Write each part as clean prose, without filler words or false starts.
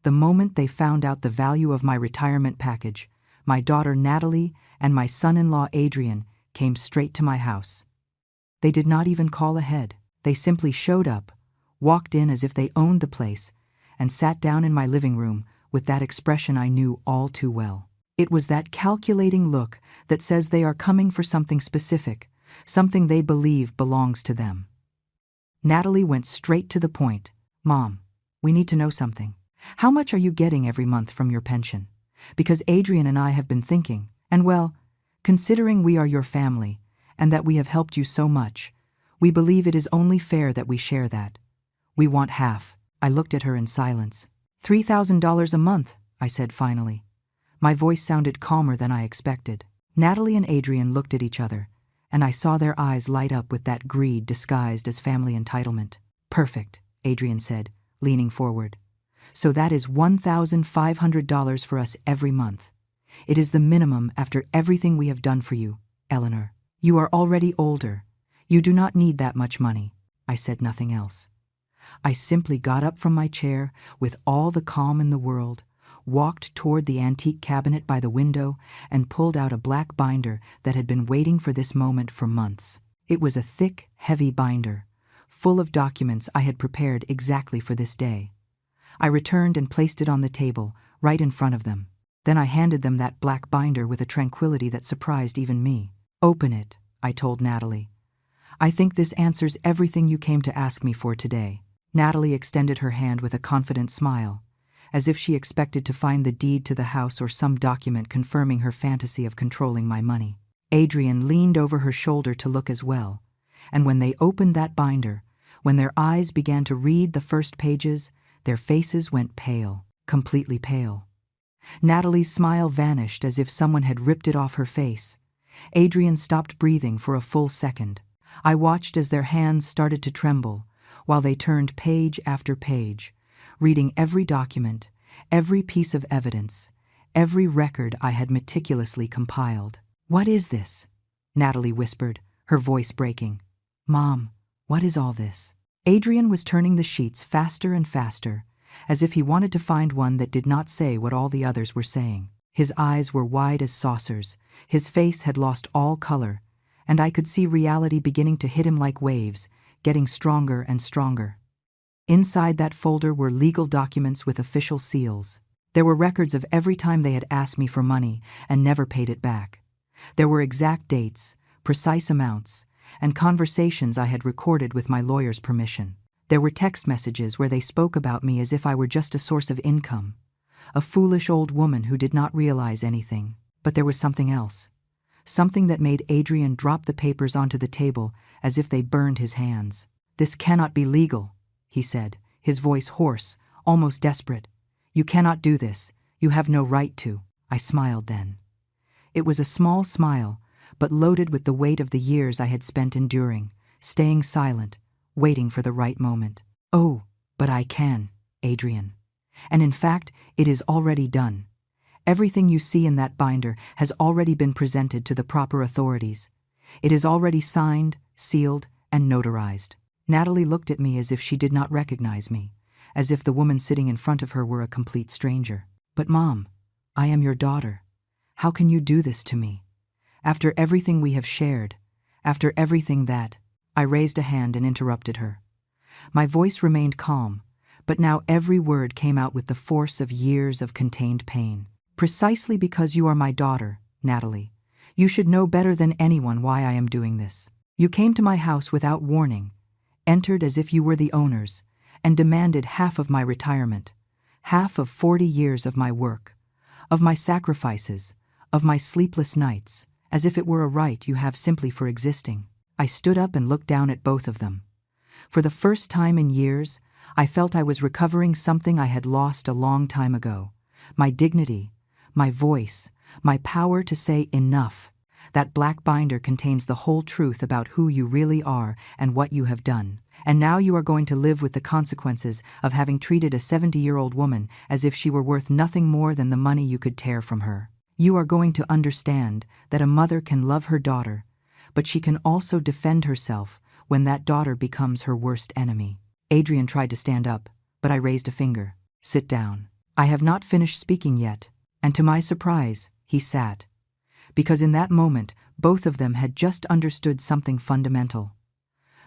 The moment they found out the value of my retirement package, my daughter Natalie and my son-in-law Adrian came straight to my house. They did not even call ahead. They simply showed up, walked in as if they owned the place, and sat down in my living room with that expression I knew all too well. It was that calculating look that says they are coming for something specific, something they believe belongs to them. Natalie went straight to the point. "Mom, we need to know something. How much are you getting every month from your pension? Because Adrian and I have been thinking, and well, considering we are your family, and that we have helped you so much, we believe it is only fair that we share that. We want half." I looked at her in silence. $3,000 a month, I said finally. My voice sounded calmer than I expected. Natalie and Adrian looked at each other, and I saw their eyes light up with that greed disguised as family entitlement. "Perfect," Adrian said, leaning forward. "So that is $1,500 for us every month. It is the minimum after everything we have done for you, Eleanor. You are already older. You do not need that much money." I said nothing else. I simply got up from my chair with all the calm in the world, walked toward the antique cabinet by the window, and pulled out a black binder that had been waiting for this moment for months. It was a thick, heavy binder, full of documents I had prepared exactly for this day. I returned and placed it on the table, right in front of them. Then I handed them that black binder with a tranquility that surprised even me. "Open it," I told Natalie. "I think this answers everything you came to ask me for today." Natalie extended her hand with a confident smile, as if she expected to find the deed to the house or some document confirming her fantasy of controlling my money. Adrian leaned over her shoulder to look as well, and when they opened that binder, when their eyes began to read the first pages, their faces went pale, completely pale. Natalie's smile vanished as if someone had ripped it off her face. Adrian stopped breathing for a full second. I watched as their hands started to tremble, while they turned page after page, reading every document, every piece of evidence, every record I had meticulously compiled. "What is this?" Natalie whispered, her voice breaking. "Mom, what is all this?" Adrian was turning the sheets faster and faster, as if he wanted to find one that did not say what all the others were saying. His eyes were wide as saucers, his face had lost all color, and I could see reality beginning to hit him like waves, getting stronger and stronger. Inside that folder were legal documents with official seals. There were records of every time they had asked me for money and never paid it back. There were exact dates, precise amounts, and conversations I had recorded with my lawyer's permission. There were text messages where they spoke about me as if I were just a source of income, a foolish old woman who did not realize anything. But there was something else, something that made Adrian drop the papers onto the table as if they burned his hands. "This cannot be legal," he said, his voice hoarse, almost desperate. "You cannot do this. You have no right to." I smiled then. It was a small smile, but loaded with the weight of the years I had spent enduring, staying silent, waiting for the right moment. "Oh, but I can, Adrian. And in fact, it is already done. Everything you see in that binder has already been presented to the proper authorities. It is already signed, sealed, and notarized." Natalie looked at me as if she did not recognize me, as if the woman sitting in front of her were a complete stranger. "But Mom, I am your daughter. How can you do this to me? After everything we have shared, after everything that—" I raised a hand and interrupted her. My voice remained calm, but now every word came out with the force of years of contained pain. "Precisely because you are my daughter, Natalie, you should know better than anyone why I am doing this. You came to my house without warning, entered as if you were the owners, and demanded half of my retirement, half of 40 years of my work, of my sacrifices, of my sleepless nights, as if it were a right you have simply for existing." I stood up and looked down at both of them. For the first time in years, I felt I was recovering something I had lost a long time ago. My dignity, my voice, my power to say enough. That black binder contains the whole truth about who you really are and what you have done. And now you are going to live with the consequences of having treated a 70-year-old woman as if she were worth nothing more than the money you could tear from her. You are going to understand that a mother can love her daughter, but she can also defend herself when that daughter becomes her worst enemy. Adrian tried to stand up, but I raised a finger. "Sit down," I have not finished speaking yet, and to my surprise, he sat. Because in that moment, both of them had just understood something fundamental.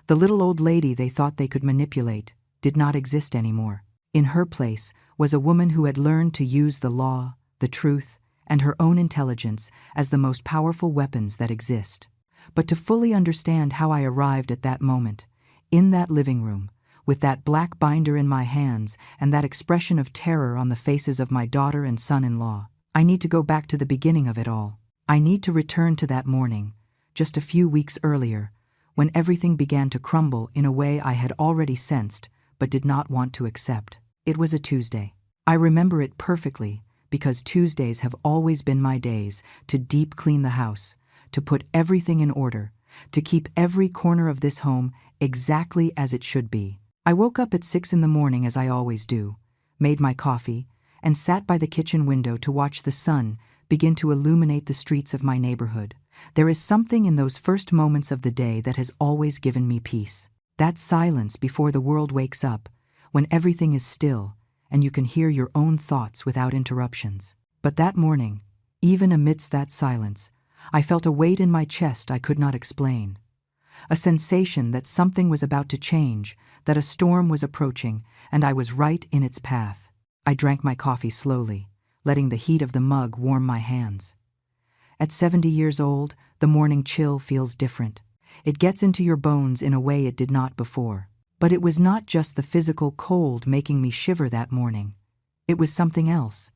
The little old lady they thought they could manipulate did not exist anymore. In her place was a woman who had learned to use the law, the truth, and her own intelligence as the most powerful weapons that exist. But to fully understand how I arrived at that moment, in that living room, with that black binder in my hands and that expression of terror on the faces of my daughter and son-in-law, I need to go back to the beginning of it all. I need to return to that morning, just a few weeks earlier, when everything began to crumble in a way I had already sensed but did not want to accept. It was a Tuesday. I remember it perfectly because Tuesdays have always been my days to deep clean the house, to put everything in order, to keep every corner of this home exactly as it should be. I woke up at 6 in the morning as I always do, made my coffee, and sat by the kitchen window to watch the sun begin to illuminate the streets of my neighborhood. There is something in those first moments of the day that has always given me peace. That silence before the world wakes up, when everything is still and you can hear your own thoughts without interruptions. But that morning, even amidst that silence, I felt a weight in my chest I could not explain. A sensation that something was about to change, that a storm was approaching, and I was right in its path. I drank my coffee slowly, letting the heat of the mug warm my hands. At 70 years old, the morning chill feels different. It gets into your bones in a way it did not before. But it was not just the physical cold making me shiver that morning. It was something else.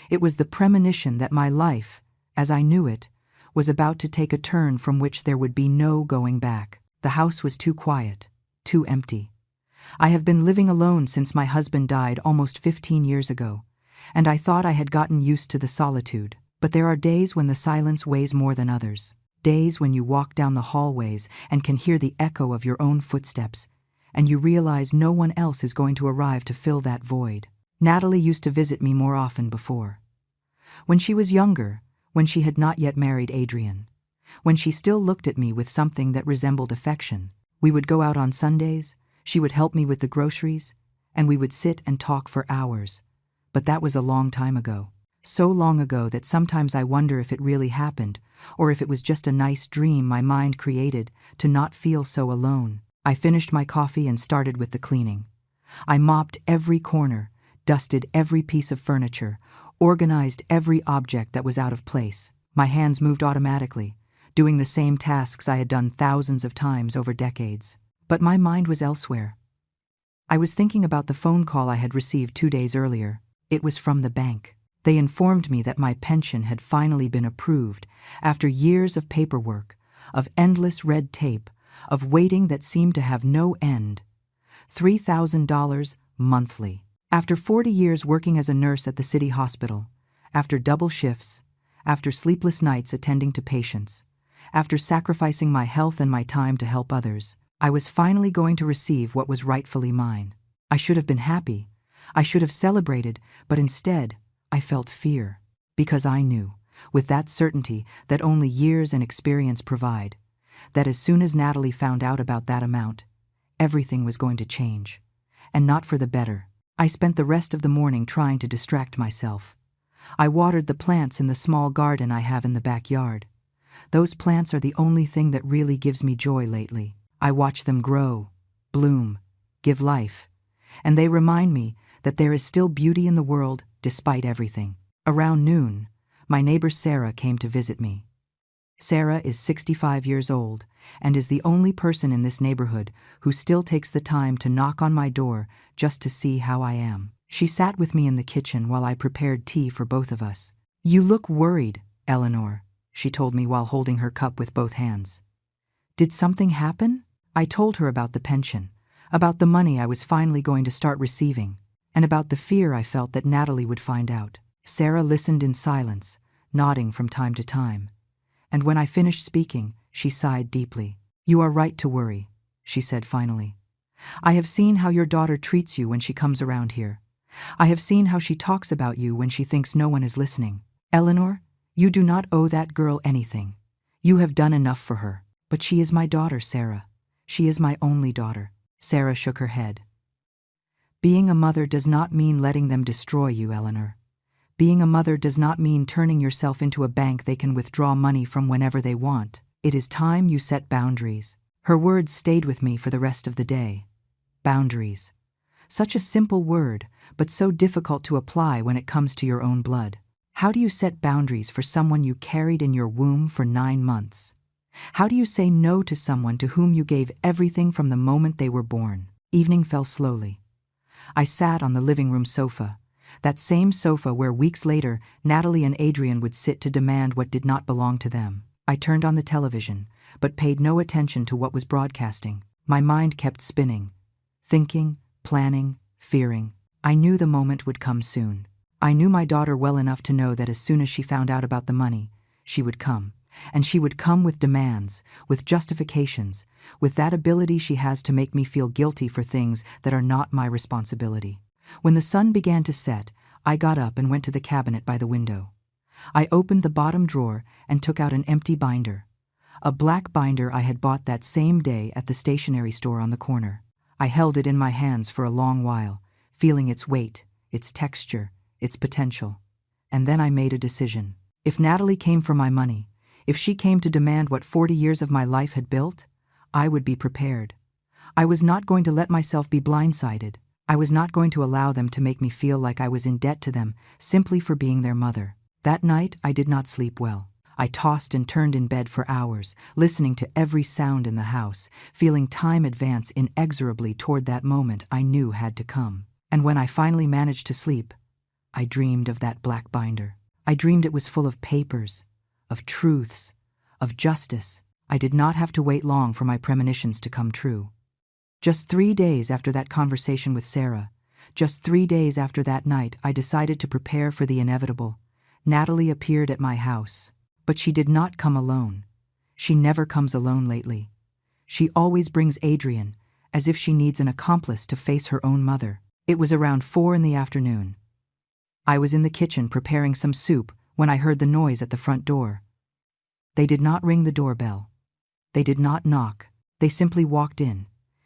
It was the premonition that my life, as I knew it, was about to take a turn from which there would be no going back. The house was too quiet, too empty. I have been living alone since my husband died almost 15 years ago, and I thought I had gotten used to the solitude. But there are days when the silence weighs more than others. Days when you walk down the hallways and can hear the echo of your own footsteps, and you realize no one else is going to arrive to fill that void. Natalie used to visit me more often before. When she was younger, when she had not yet married Adrian, when she still looked at me with something that resembled affection, we would go out on Sundays, she would help me with the groceries, and we would sit and talk for hours. But that was a long time ago. So long ago that sometimes I wonder if it really happened, or if it was just a nice dream my mind created to not feel so alone. I finished my coffee and started with the cleaning. I mopped every corner, dusted every piece of furniture, organized every object that was out of place. My hands moved automatically, doing the same tasks I had done thousands of times over decades. But my mind was elsewhere. I was thinking about the phone call I had received 2 days earlier. It was from the bank. They informed me that my pension had finally been approved after years of paperwork, of endless red tape, of waiting that seemed to have no end. $3,000 monthly. After 40 years working as a nurse at the city hospital, after double shifts, after sleepless nights attending to patients, after sacrificing my health and my time to help others, I was finally going to receive what was rightfully mine. I should have been happy. I should have celebrated, but instead, I felt fear, because I knew, with that certainty that only years and experience provide, that as soon as Natalie found out about that amount, everything was going to change, and not for the better. I spent the rest of the morning trying to distract myself. I watered the plants in the small garden I have in the backyard. Those plants are the only thing that really gives me joy lately. I watch them grow, bloom, give life, and they remind me that there is still beauty in the world despite everything. Around noon, my neighbor Sarah came to visit me. Sarah is 65 years old and is the only person in this neighborhood who still takes the time to knock on my door just to see how I am. She sat with me in the kitchen while I prepared tea for both of us. "You look worried, Eleanor," she told me while holding her cup with both hands. "Did something happen?" I told her about the pension, about the money I was finally going to start receiving, and about the fear I felt that Natalie would find out. Sarah listened in silence, nodding from time to time. And when I finished speaking, she sighed deeply. "You are right to worry," she said finally. "I have seen how your daughter treats you when she comes around here. I have seen how she talks about you when she thinks no one is listening. Eleanor, you do not owe that girl anything. You have done enough for her. But she is my daughter, Sarah. She is my only daughter." Sarah shook her head. Being a mother does not mean letting them destroy you, Eleanor. Being a mother does not mean turning yourself into a bank they can withdraw money from whenever they want. It is time you set boundaries. Her words stayed with me for the rest of the day. Boundaries. Such a simple word, but so difficult to apply when it comes to your own blood. How do you set boundaries for someone you carried in your womb for 9 months? How do you say no to someone to whom you gave everything from the moment they were born? Evening fell slowly. I sat on the living room sofa, that same sofa where weeks later Natalie and Adrian would sit to demand what did not belong to them. I turned on the television, but paid no attention to what was broadcasting. My mind kept spinning, thinking, planning, fearing. I knew the moment would come soon. I knew my daughter well enough to know that as soon as she found out about the money, she would come. And she would come with demands, with justifications, with that ability she has to make me feel guilty for things that are not my responsibility. When the sun began to set, I got up and went to the cabinet by the window. I opened the bottom drawer and took out an empty binder. A black binder I had bought that same day at the stationery store on the corner. I held it in my hands for a long while, feeling its weight, its texture, its potential. And then I made a decision. If Natalie came for my money, if she came to demand what 40 years of my life had built, I would be prepared. I was not going to let myself be blindsided. I was not going to allow them to make me feel like I was in debt to them simply for being their mother. That night, I did not sleep well. I tossed and turned in bed for hours, listening to every sound in the house, feeling time advance inexorably toward that moment I knew had to come. And when I finally managed to sleep, I dreamed of that black binder. I dreamed it was full of papers, of truths, of justice. I did not have to wait long for my premonitions to come true. Just 3 days after that conversation with Sarah, just 3 days after that night, I decided to prepare for the inevitable. Natalie appeared at my house. But she did not come alone. She never comes alone lately. She always brings Adrian, as if she needs an accomplice to face her own mother. It was around 4 in the afternoon. I was in the kitchen preparing some soup when I heard the noise at the front door. They did not ring the doorbell. They did not knock. They simply walked in,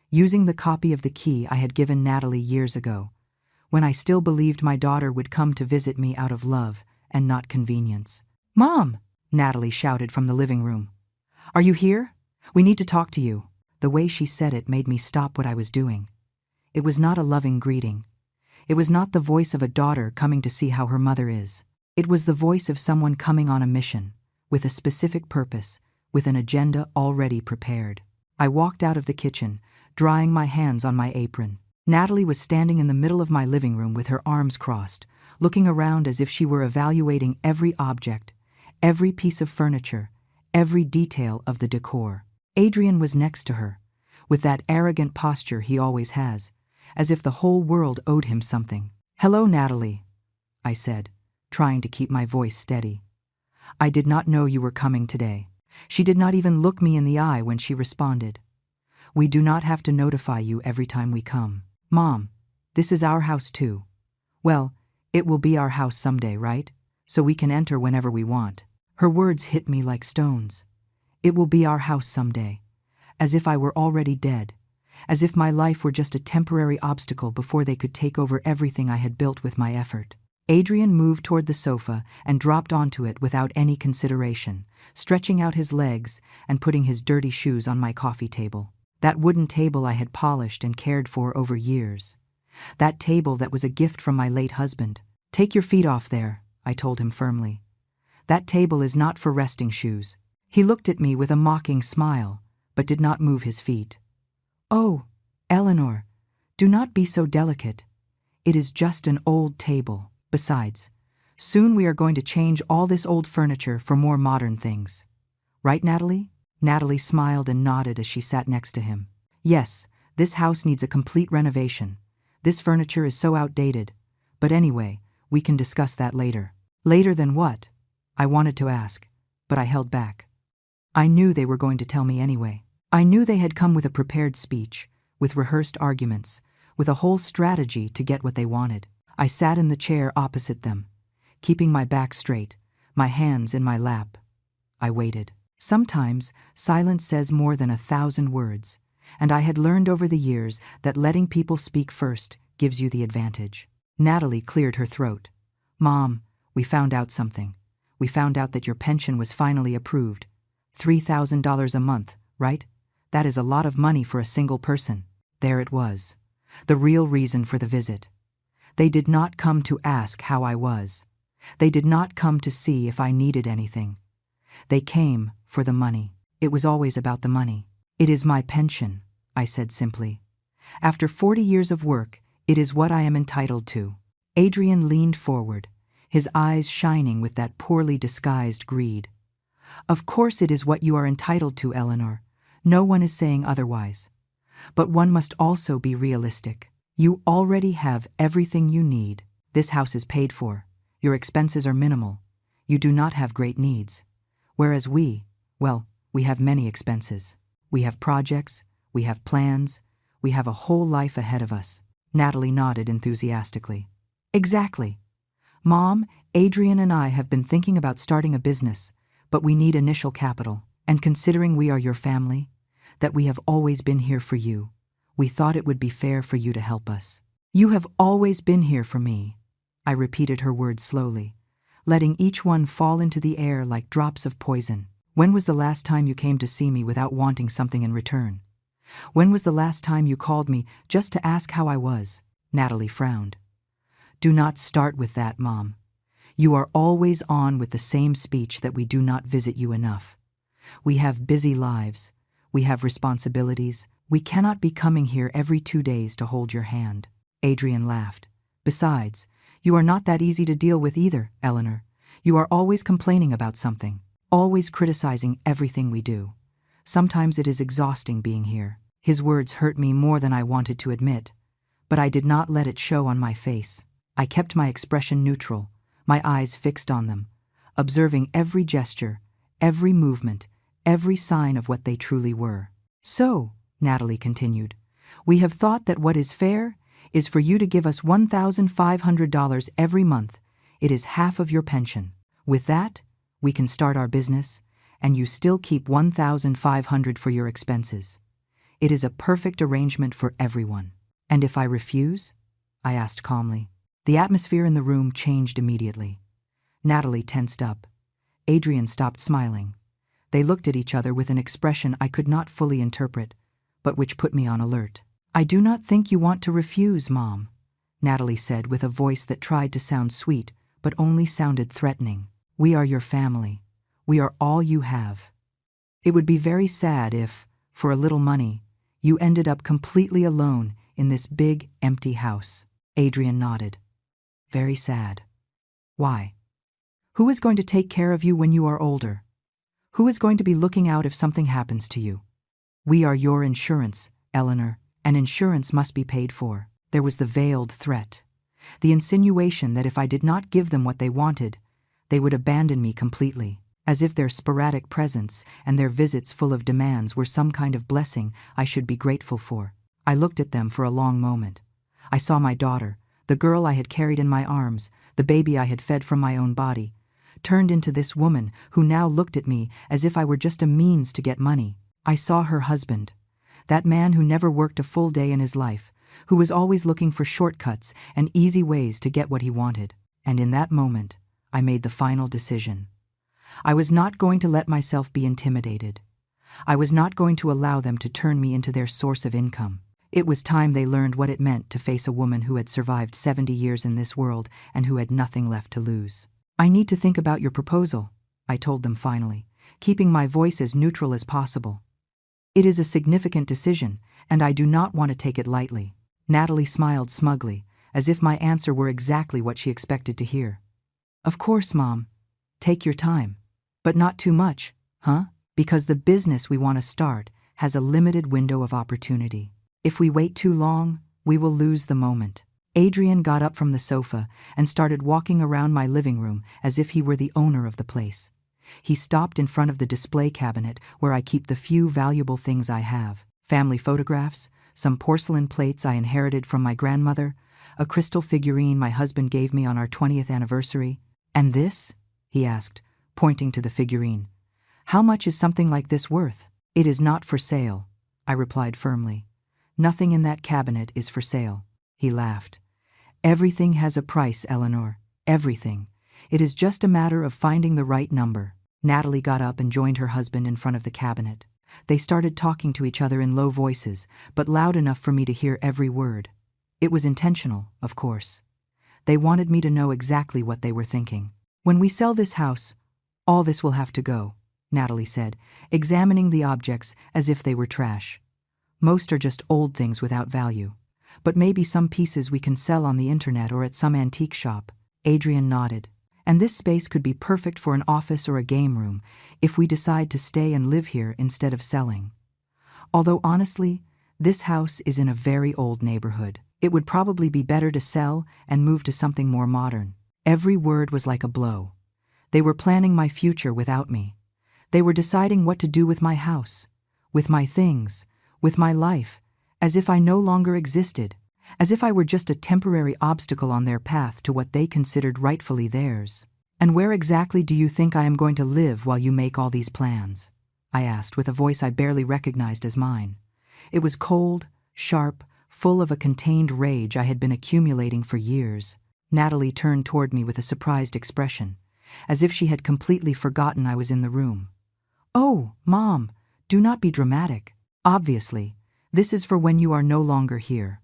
using the copy of the key I had given Natalie years ago, when I still believed my daughter would come to visit me out of love and not convenience. "Mom!" Natalie shouted from the living room. "Are you here? We need to talk to you." The way she said it made me stop what I was doing. It was not a loving greeting. It was not the voice of a daughter coming to see how her mother is. It was the voice of someone coming on a mission, with a specific purpose, with an agenda already prepared. I walked out of the kitchen, drying my hands on my apron. Natalie was standing in the middle of my living room with her arms crossed, looking around as if she were evaluating every object, every piece of furniture, every detail of the decor. Adrian was next to her, with that arrogant posture he always has, as if the whole world owed him something. "Hello, Natalie," I said, trying to keep my voice steady. "I did not know you were coming today." She did not even look me in the eye when she responded. "We do not have to notify you every time we come. Mom, this is our house too. Well, it will be our house someday, right? So we can enter whenever we want." Her words hit me like stones. It will be our house someday. As if I were already dead. As if my life were just a temporary obstacle before they could take over everything I had built with my effort. Adrian moved toward the sofa and dropped onto it without any consideration, stretching out his legs and putting his dirty shoes on my coffee table. That wooden table I had polished and cared for over years. That table that was a gift from my late husband. "Take your feet off there," I told him firmly. "That table is not for resting shoes." He looked at me with a mocking smile, but did not move his feet. "Oh, Eleanor, do not be so delicate. It is just an old table. Besides, soon we are going to change all this old furniture for more modern things. Right, Natalie?" Natalie smiled and nodded as she sat next to him. "Yes, this house needs a complete renovation. This furniture is so outdated. But anyway, we can discuss that later." "Later than what?" I wanted to ask, but I held back. I knew they were going to tell me anyway. I knew they had come with a prepared speech, with rehearsed arguments, with a whole strategy to get what they wanted. I sat in the chair opposite them, keeping my back straight, my hands in my lap. I waited. Sometimes silence says more than 1,000 words, and I had learned over the years that letting people speak first gives you the advantage. Natalie cleared her throat. Mom, we found out something. We found out that your pension was finally approved. $3,000 a month, right? That is a lot of money for a single person. There it was. The real reason for the visit. They did not come to ask how I was. They did not come to see if I needed anything. They came for the money. It was always about the money. It is my pension, I said simply. After 40 years of work, it is what I am entitled to. Adrian leaned forward, his eyes shining with that poorly disguised greed. Of course it is what you are entitled to, Eleanor. No one is saying otherwise. But one must also be realistic. You already have everything you need. This house is paid for. Your expenses are minimal. You do not have great needs. Whereas we have many expenses. We have projects, we have plans, we have a whole life ahead of us. Natalie nodded enthusiastically. Exactly. Mom, Adrian and I have been thinking about starting a business, but we need initial capital. And considering we are your family, that we have always been here for you, we thought it would be fair for you to help us. You have always been here for me. I repeated her words slowly, letting each one fall into the air like drops of poison. When was the last time you came to see me without wanting something in return? When was the last time you called me just to ask how I was? Natalie frowned. Do not start with that, Mom. You are always on with the same speech that we do not visit you enough. We have busy lives. We have responsibilities. We cannot be coming here every 2 days to hold your hand. Adrian laughed. Besides, you are not that easy to deal with either, Eleanor. You are always complaining about something, always criticizing everything we do. Sometimes it is exhausting being here. His words hurt me more than I wanted to admit, but I did not let it show on my face. I kept my expression neutral, my eyes fixed on them, observing every gesture, every movement, every sign of what they truly were. So, Natalie continued, we have thought that what is fair is for you to give us $1,500 every month. It is half of your pension. With that, we can start our business, and you still keep $1,500 for your expenses. It is a perfect arrangement for everyone. And if I refuse? I asked calmly. The atmosphere in the room changed immediately. Natalie tensed up. Adrian stopped smiling. They looked at each other with an expression I could not fully interpret, but which put me on alert. I do not think you want to refuse, Mom, Natalie said with a voice that tried to sound sweet, but only sounded threatening. We are your family. We are all you have. It would be very sad if, for a little money, you ended up completely alone in this big, empty house. Adrian nodded. Very sad. Why? Who is going to take care of you when you are older? Who is going to be looking out if something happens to you? We are your insurance, Eleanor, and insurance must be paid for. There was the veiled threat, the insinuation that if I did not give them what they wanted, they would abandon me completely, as if their sporadic presence and their visits full of demands were some kind of blessing I should be grateful for. I looked at them for a long moment. I saw my daughter, the girl I had carried in my arms, the baby I had fed from my own body, turned into this woman who now looked at me as if I were just a means to get money. I saw her husband, that man who never worked a full day in his life, who was always looking for shortcuts and easy ways to get what he wanted. And in that moment, I made the final decision. I was not going to let myself be intimidated. I was not going to allow them to turn me into their source of income. It was time they learned what it meant to face a woman who had survived 70 years in this world and who had nothing left to lose. I need to think about your proposal, I told them finally, keeping my voice as neutral as possible. It is a significant decision, and I do not want to take it lightly. Natalie smiled smugly, as if my answer were exactly what she expected to hear. Of course, Mom. Take your time. But not too much, huh? Because the business we want to start has a limited window of opportunity. If we wait too long, we will lose the moment. Adrian got up from the sofa and started walking around my living room as if he were the owner of the place. He stopped in front of the display cabinet where I keep the few valuable things I have: family photographs, some porcelain plates I inherited from my grandmother, a crystal figurine my husband gave me on our 20th anniversary. And this? He asked, pointing to the figurine. How much is something like this worth? It is not for sale, I replied firmly. Nothing in that cabinet is for sale. He laughed. Everything has a price, Eleanor. Everything. It is just a matter of finding the right number. Natalie got up and joined her husband in front of the cabinet. They started talking to each other in low voices, but loud enough for me to hear every word. It was intentional, of course. They wanted me to know exactly what they were thinking. When we sell this house, all this will have to go, Natalie said, examining the objects as if they were trash. Most are just old things without value. But maybe some pieces we can sell on the internet or at some antique shop. Adrian nodded. And this space could be perfect for an office or a game room if we decide to stay and live here instead of selling. Although honestly, this house is in a very old neighborhood. It would probably be better to sell and move to something more modern. Every word was like a blow. They were planning my future without me. They were deciding what to do with my house, with my things, with my life, as if I no longer existed, as if I were just a temporary obstacle on their path to what they considered rightfully theirs. And where exactly do you think I am going to live while you make all these plans? I asked with a voice I barely recognized as mine. It was cold, sharp, full of a contained rage I had been accumulating for years. Natalie turned toward me with a surprised expression, as if she had completely forgotten I was in the room. Oh, Mom, do not be dramatic. Obviously, this is for when you are no longer here.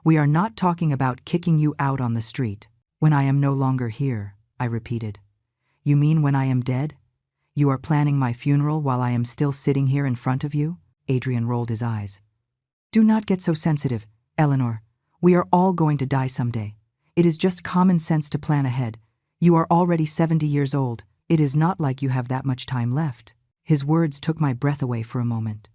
We are not talking about kicking you out on the street. When I am no longer here, I repeated. You mean when I am dead? You are planning my funeral while I am still sitting here in front of you? Adrian rolled his eyes. Do not get so sensitive, Eleanor. We are all going to die someday. It is just common sense to plan ahead. You are already 70 years old. It is not like you have that much time left. His words took my breath away for a moment.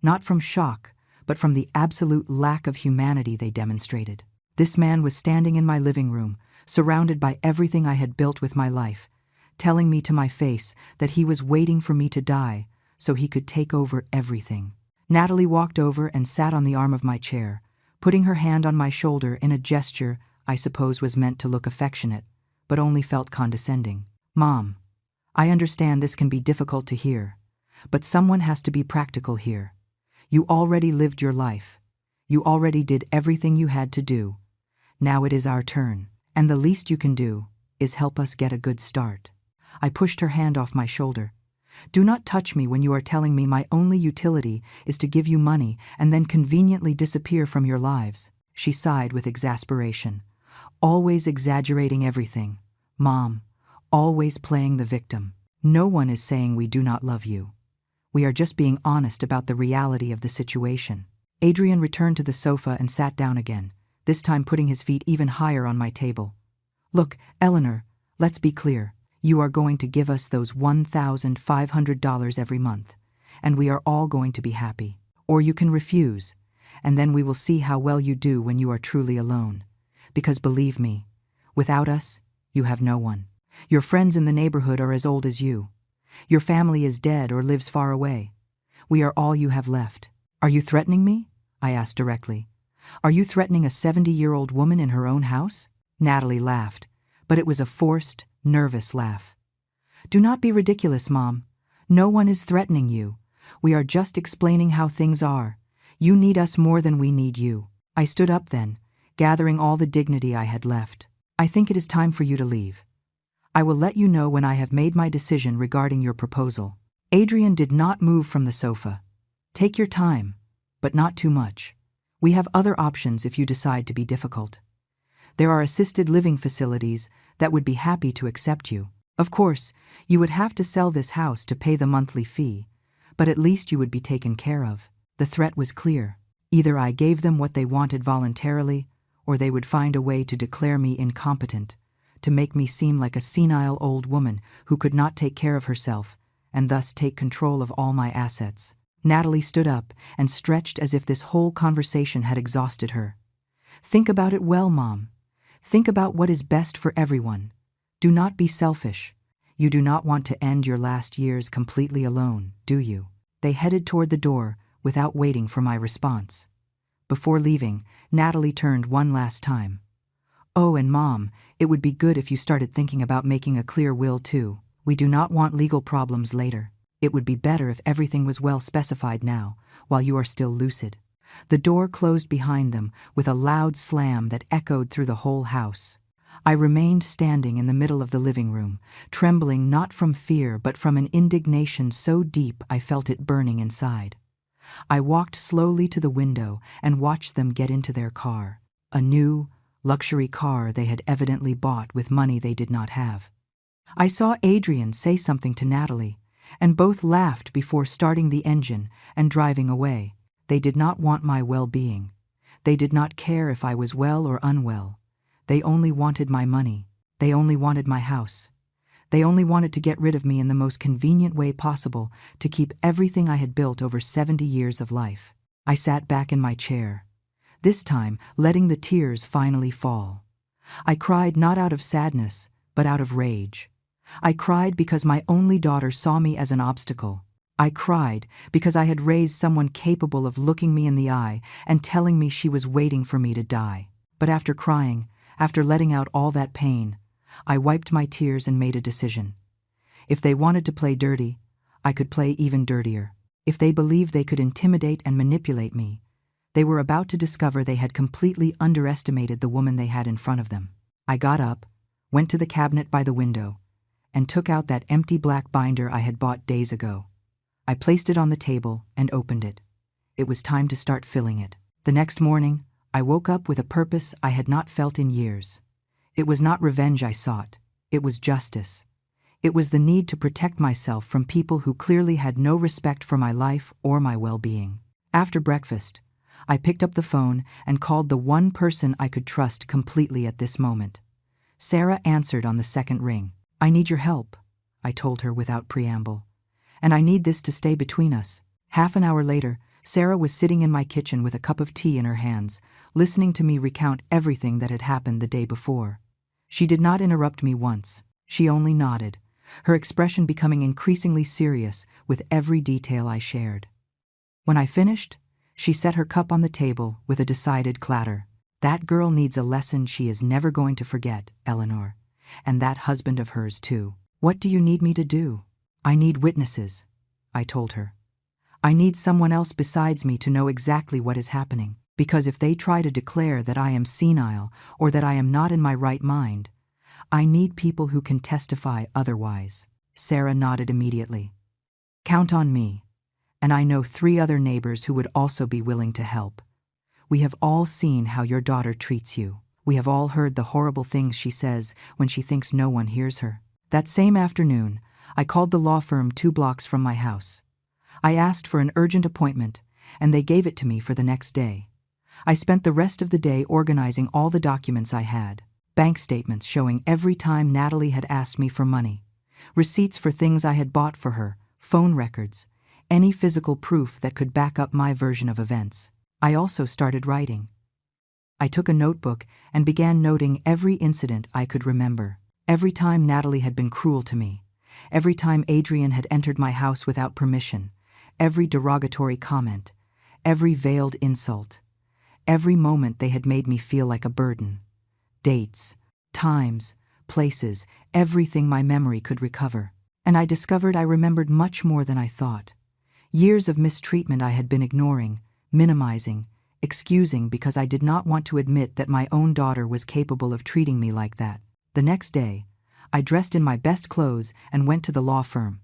Not from shock, but from the absolute lack of humanity they demonstrated. This man was standing in my living room, surrounded by everything I had built with my life, telling me to my face that he was waiting for me to die so he could take over everything. Natalie walked over and sat on the arm of my chair, putting her hand on my shoulder in a gesture I suppose was meant to look affectionate, but only felt condescending. Mom, I understand this can be difficult to hear, but someone has to be practical here. You already lived your life. You already did everything you had to do. Now it is our turn, and the least you can do is help us get a good start. I pushed her hand off my shoulder. Do not touch me when you are telling me my only utility is to give you money and then conveniently disappear from your lives. She sighed with exasperation. Always exaggerating everything. Mom, always playing the victim. No one is saying we do not love you. We are just being honest about the reality of the situation. Adrian returned to the sofa and sat down again, this time putting his feet even higher on my table. Look, Eleanor, let's be clear. You are going to give us those $1,500 every month, and we are all going to be happy. Or you can refuse, and then we will see how well you do when you are truly alone. Because believe me, without us, you have no one. Your friends in the neighborhood are as old as you. Your family is dead or lives far away. We are all you have left. Are you threatening me? I asked directly. Are you threatening a 70-year-old woman in her own house? Natalie laughed, but it was a forced, nervous laugh. Do not be ridiculous, Mom. No one is threatening you. We are just explaining how things are. You need us more than we need you. I stood up then, gathering all the dignity I had left. I think it is time for you to leave. I will let you know when I have made my decision regarding your proposal. Adrian did not move from the sofa. Take your time, but not too much. We have other options if you decide to be difficult. There are assisted living facilities that would be happy to accept you. Of course, you would have to sell this house to pay the monthly fee, but at least you would be taken care of. The threat was clear. Either I gave them what they wanted voluntarily, or they would find a way to declare me incompetent, to make me seem like a senile old woman who could not take care of herself, and thus take control of all my assets. Natalie stood up and stretched as if this whole conversation had exhausted her. Think about it well, Mom. Think about what is best for everyone. Do not be selfish. You do not want to end your last years completely alone, do you? They headed toward the door without waiting for my response. Before leaving, Natalie turned one last time. Oh, and Mom, it would be good if you started thinking about making a clear will too. We do not want legal problems later. It would be better if everything was well specified now, while you are still lucid. The door closed behind them with a loud slam that echoed through the whole house. I remained standing in the middle of the living room, trembling not from fear but from an indignation so deep I felt it burning inside. I walked slowly to the window and watched them get into their car, a new, luxury car they had evidently bought with money they did not have. I saw Adrian say something to Natalie, and both laughed before starting the engine and driving away. They did not want my well-being. They did not care if I was well or unwell. They only wanted my money. They only wanted my house. They only wanted to get rid of me in the most convenient way possible to keep everything I had built over 70 years of life. I sat back in my chair, this time letting the tears finally fall. I cried not out of sadness, but out of rage. I cried because my only daughter saw me as an obstacle. I cried because I had raised someone capable of looking me in the eye and telling me she was waiting for me to die. But after crying, after letting out all that pain, I wiped my tears and made a decision. If they wanted to play dirty, I could play even dirtier. If they believed they could intimidate and manipulate me, they were about to discover they had completely underestimated the woman they had in front of them. I got up, went to the cabinet by the window, and took out that empty black binder I had bought days ago. I placed it on the table and opened it. It was time to start filling it. The next morning, I woke up with a purpose I had not felt in years. It was not revenge I sought. It was justice. It was the need to protect myself from people who clearly had no respect for my life or my well-being. After breakfast, I picked up the phone and called the one person I could trust completely at this moment. Sarah answered on the second ring. "I need your help," I told her without preamble. "And I need this to stay between us." Half an hour later, Sarah was sitting in my kitchen with a cup of tea in her hands, listening to me recount everything that had happened the day before. She did not interrupt me once. She only nodded, her expression becoming increasingly serious with every detail I shared. When I finished, she set her cup on the table with a decided clatter. "That girl needs a lesson she is never going to forget, Eleanor. And that husband of hers, too. What do you need me to do?" "I need witnesses," I told her. "I need someone else besides me to know exactly what is happening. Because if they try to declare that I am senile or that I am not in my right mind, I need people who can testify otherwise." Sarah nodded immediately. "Count on me. And I know 3 other neighbors who would also be willing to help. We have all seen how your daughter treats you. We have all heard the horrible things she says when she thinks no one hears her." That same afternoon, I called the law firm 2 blocks from my house. I asked for an urgent appointment, and they gave it to me for the next day. I spent the rest of the day organizing all the documents I had. Bank statements showing every time Natalie had asked me for money, receipts for things I had bought for her, phone records, any physical proof that could back up my version of events. I also started writing. I took a notebook and began noting every incident I could remember. Every time Natalie had been cruel to me, every time Adrian had entered my house without permission, every derogatory comment, every veiled insult, every moment they had made me feel like a burden. Dates, times, places, everything my memory could recover. And I discovered I remembered much more than I thought. Years of mistreatment I had been ignoring, minimizing, excusing because I did not want to admit that my own daughter was capable of treating me like that. The next day, I dressed in my best clothes and went to the law firm.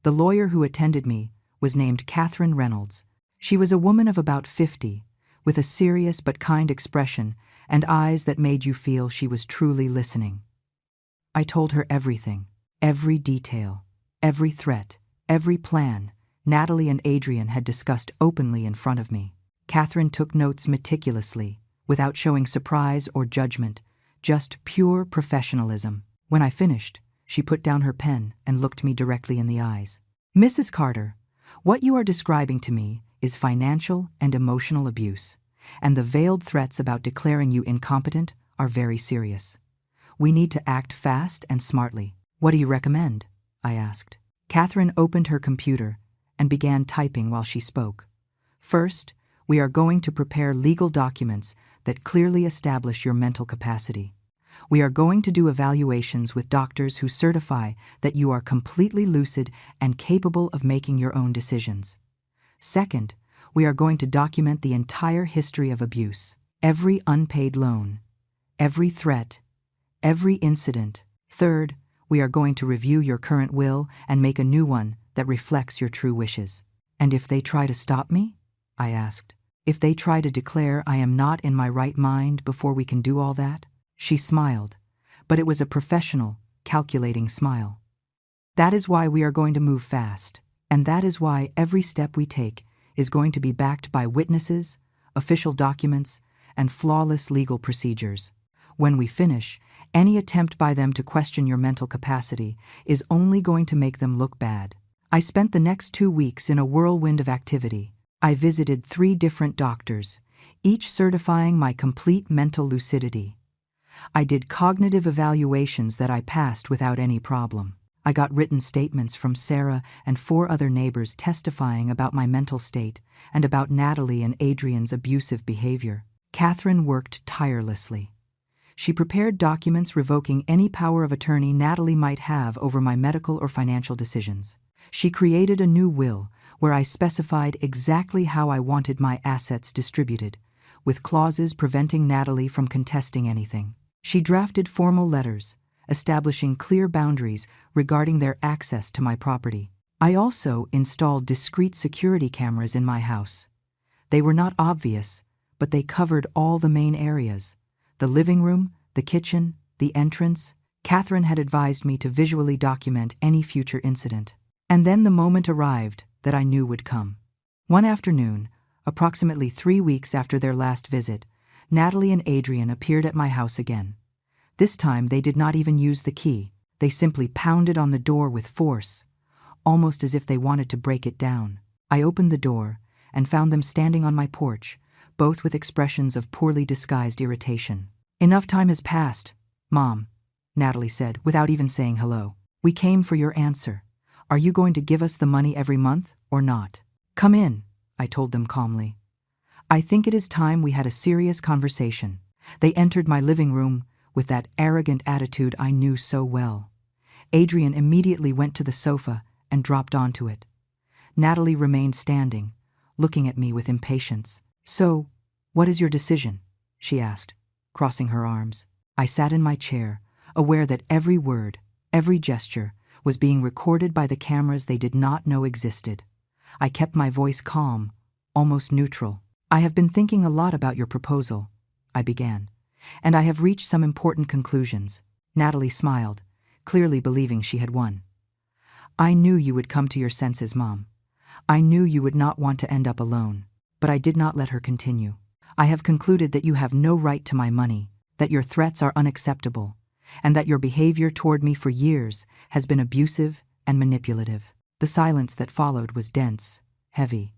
The lawyer who attended me was named Catherine Reynolds. She was a woman of about 50, with a serious but kind expression and eyes that made you feel she was truly listening. I told her everything, every detail, every threat, every plan Natalie and Adrian had discussed openly in front of me. Catherine took notes meticulously, without showing surprise or judgment, just pure professionalism. When I finished, she put down her pen and looked me directly in the eyes. "Mrs. Carter, what you are describing to me is financial and emotional abuse, and the veiled threats about declaring you incompetent are very serious. We need to act fast and smartly. What do you recommend?" I asked. Catherine opened her computer and began typing while she spoke. "First, we are going to prepare legal documents that clearly establish your mental capacity. We are going to do evaluations with doctors who certify that you are completely lucid and capable of making your own decisions. Second, We are going to document the entire history of abuse, every unpaid loan, every threat, every incident. Third, we are going to review your current will and make a new one that reflects your true wishes. And if they try to stop me? I asked. If they try to declare I am not in my right mind before we can do all that? She smiled, but it was a professional, calculating smile. That is why we are going to move fast, and that is why every step we take is going to be backed by witnesses, official documents, and flawless legal procedures. When we finish, any attempt by them to question your mental capacity is only going to make them look bad. I spent the next 2 weeks in a whirlwind of activity. I visited 3 different doctors, each certifying my complete mental lucidity. I did cognitive evaluations that I passed without any problem. I got written statements from Sarah and 4 other neighbors testifying about my mental state and about Natalie and Adrian's abusive behavior. Catherine worked tirelessly. She prepared documents revoking any power of attorney Natalie might have over my medical or financial decisions. She created a new will where I specified exactly how I wanted my assets distributed, with clauses preventing Natalie from contesting anything. She drafted formal letters, establishing clear boundaries regarding their access to my property. I also installed discreet security cameras in my house. They were not obvious, but they covered all the main areas: the living room, the kitchen, the entrance. Catherine had advised me to visually document any future incident. And then the moment arrived that I knew would come. One afternoon, approximately 3 weeks after their last visit, Natalie and Adrian appeared at my house again. This time they did not even use the key. They simply pounded on the door with force, almost as if they wanted to break it down. I opened the door and found them standing on my porch, both with expressions of poorly disguised irritation. "Enough time has passed, Mom," Natalie said, without even saying hello. "We came for your answer. Are you going to give us the money every month or not?" "Come in," I told them calmly. "I think it is time we had a serious conversation." They entered my living room with that arrogant attitude I knew so well. Adrian immediately went to the sofa and dropped onto it. Natalie remained standing, looking at me with impatience. "So, what is your decision?" she asked, crossing her arms. I sat in my chair, aware that every word, every gesture, was being recorded by the cameras they did not know existed. I kept my voice calm, almost neutral. "I have been thinking a lot about your proposal," I began, "and I have reached some important conclusions." Natalie smiled, clearly believing she had won. "I knew you would come to your senses, Mom. I knew you would not want to end up alone." But I did not let her continue. "I have concluded that you have no right to my money, that your threats are unacceptable, and that your behavior toward me for years has been abusive and manipulative." The silence that followed was dense, heavy.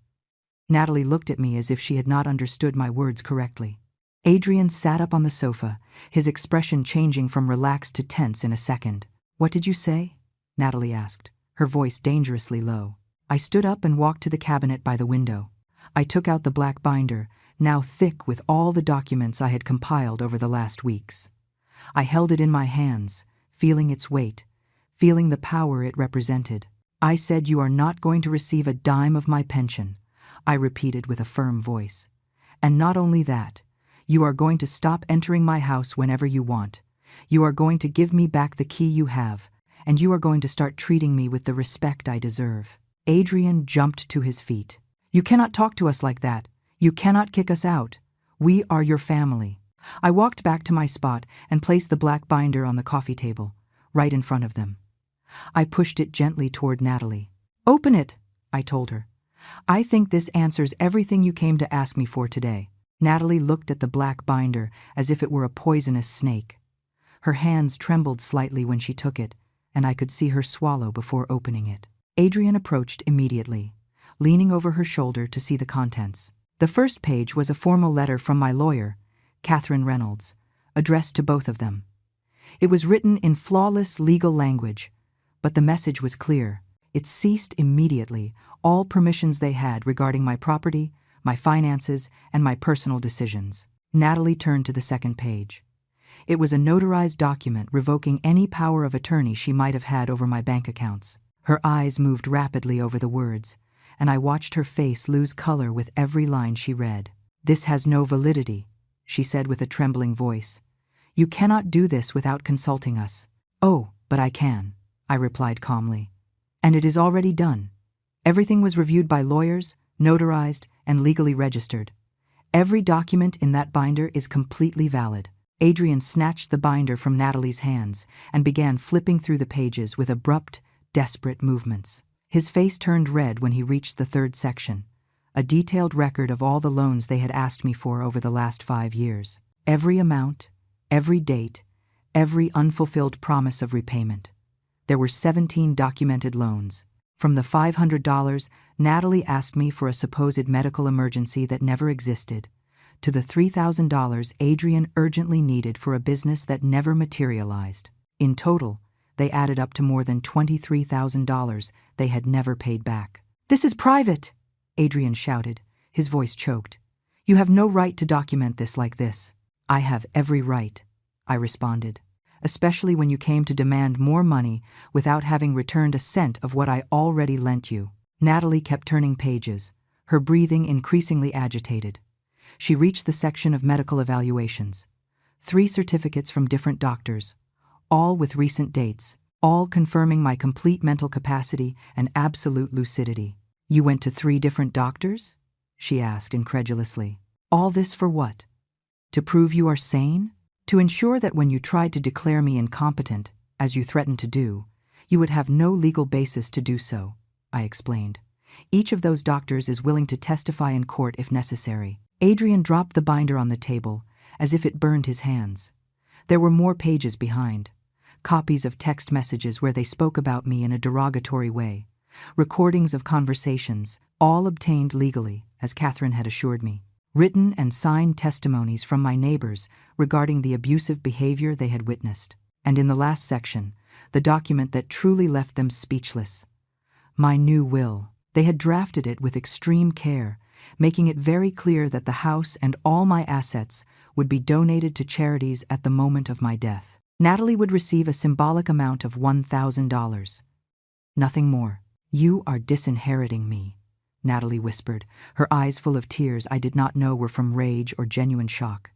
Natalie looked at me as if she had not understood my words correctly. Adrian sat up on the sofa, his expression changing from relaxed to tense in a second. "What did you say?" Natalie asked, her voice dangerously low. I stood up and walked to the cabinet by the window. I took out the black binder, now thick with all the documents I had compiled over the last weeks. I held it in my hands, feeling its weight, feeling the power it represented. "I said you are not going to receive a dime of my pension," I repeated with a firm voice. "And not only that, you are going to stop entering my house whenever you want. You are going to give me back the key you have, and you are going to start treating me with the respect I deserve." Adrian jumped to his feet. "You cannot talk to us like that. You cannot kick us out. We are your family." I walked back to my spot and placed the black binder on the coffee table, right in front of them. I pushed it gently toward Natalie. "Open it," I told her. "I think this answers everything you came to ask me for today." Natalie looked at the black binder as if it were a poisonous snake. Her hands trembled slightly when she took it, and I could see her swallow before opening it. Adrian approached immediately, leaning over her shoulder to see the contents. The first page was a formal letter from my lawyer, Catherine Reynolds, addressed to both of them. It was written in flawless legal language, but the message was clear. It ceased immediately all permissions they had regarding my property, my finances, and my personal decisions. Natalie turned to the second page. It was a notarized document revoking any power of attorney she might have had over my bank accounts. Her eyes moved rapidly over the words, and I watched her face lose color with every line she read. "This has no validity," she said with a trembling voice. "You cannot do this without consulting us." "Oh, but I can," I replied calmly. "And it is already done. Everything was reviewed by lawyers, notarized, and legally registered. Every document in that binder is completely valid." Adrian snatched the binder from Natalie's hands and began flipping through the pages with abrupt, desperate movements. His face turned red when he reached the third section, a detailed record of all the loans they had asked me for over the last 5 years. Every amount, every date, every unfulfilled promise of repayment. There were 17 documented loans. From the $500 Natalie asked me for a supposed medical emergency that never existed, to the $3,000 Adrian urgently needed for a business that never materialized. In total, they added up to more than $23,000 they had never paid back. "This is private!" Adrian shouted, his voice choked. "You have no right to document this like this." "I have every right," I responded, "especially when you came to demand more money without having returned a cent of what I already lent you." Natalie kept turning pages, her breathing increasingly agitated. She reached the section of medical evaluations. 3 certificates from different doctors, all with recent dates, all confirming my complete mental capacity and absolute lucidity. "You went to 3 different doctors?" she asked incredulously. "All this for what? To prove you are sane? To ensure that when you tried to declare me incompetent, as you threatened to do, you would have no legal basis to do so," I explained. "Each of those doctors is willing to testify in court if necessary." Adrian dropped the binder on the table, as if it burned his hands. There were more pages behind, copies of text messages where they spoke about me in a derogatory way, recordings of conversations, all obtained legally, as Catherine had assured me, written and signed testimonies from my neighbors regarding the abusive behavior they had witnessed. And in the last section, the document that truly left them speechless. My new will. They had drafted it with extreme care, making it very clear that the house and all my assets would be donated to charities at the moment of my death. Natalie would receive a symbolic amount of $1,000. Nothing more. "You are disinheriting me," Natalie whispered, her eyes full of tears I did not know were from rage or genuine shock.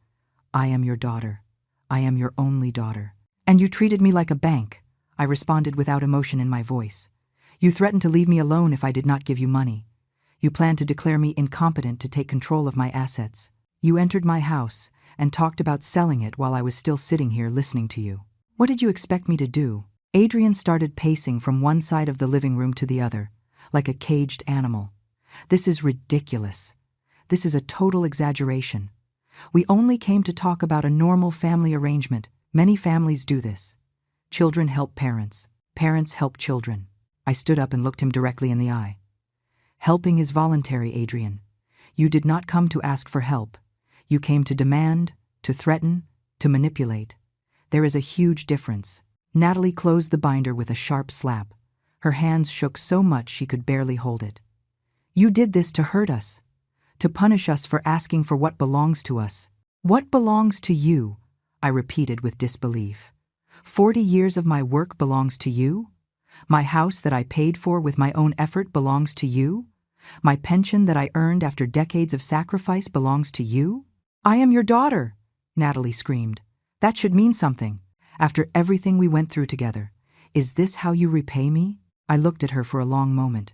"I am your daughter. I am your only daughter." "And you treated me like a bank," I responded without emotion in my voice. "You threatened to leave me alone if I did not give you money. You planned to declare me incompetent to take control of my assets. You entered my house and talked about selling it while I was still sitting here listening to you. What did you expect me to do?" Adrian started pacing from one side of the living room to the other, like a caged animal. "This is ridiculous. This is a total exaggeration. We only came to talk about a normal family arrangement. Many families do this. Children help parents. Parents help children." I stood up and looked him directly in the eye. "Helping is voluntary, Adrian. You did not come to ask for help. You came to demand, to threaten, to manipulate. There is a huge difference." Natalie closed the binder with a sharp slap. Her hands shook so much she could barely hold it. "You did this to hurt us, to punish us for asking for what belongs to us." "What belongs to you?" I repeated with disbelief. 40 years of my work belongs to you? My house that I paid for with my own effort belongs to you? My pension that I earned after decades of sacrifice belongs to you? "I am your daughter," Natalie screamed. "That should mean something. After everything we went through together, is this how you repay me?" I looked at her for a long moment.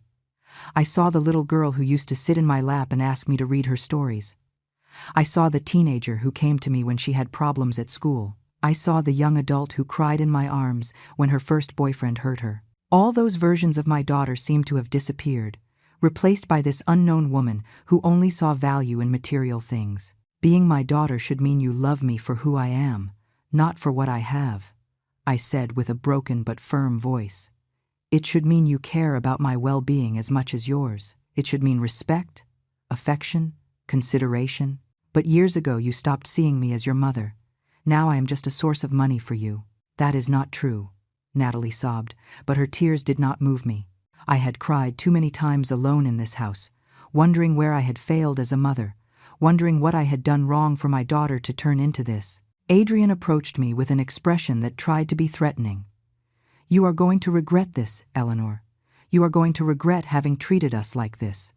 I saw the little girl who used to sit in my lap and ask me to read her stories. I saw the teenager who came to me when she had problems at school. I saw the young adult who cried in my arms when her first boyfriend hurt her. All those versions of my daughter seemed to have disappeared, replaced by this unknown woman who only saw value in material things. "Being my daughter should mean you love me for who I am, not for what I have," I said with a broken but firm voice. "It should mean you care about my well-being as much as yours. It should mean respect, affection, consideration. But years ago you stopped seeing me as your mother. Now I am just a source of money for you." "That is not true," Natalie sobbed, but her tears did not move me. I had cried too many times alone in this house, wondering where I had failed as a mother, wondering what I had done wrong for my daughter to turn into this. Adrian approached me with an expression that tried to be threatening. "You are going to regret this, Eleanor. You are going to regret having treated us like this.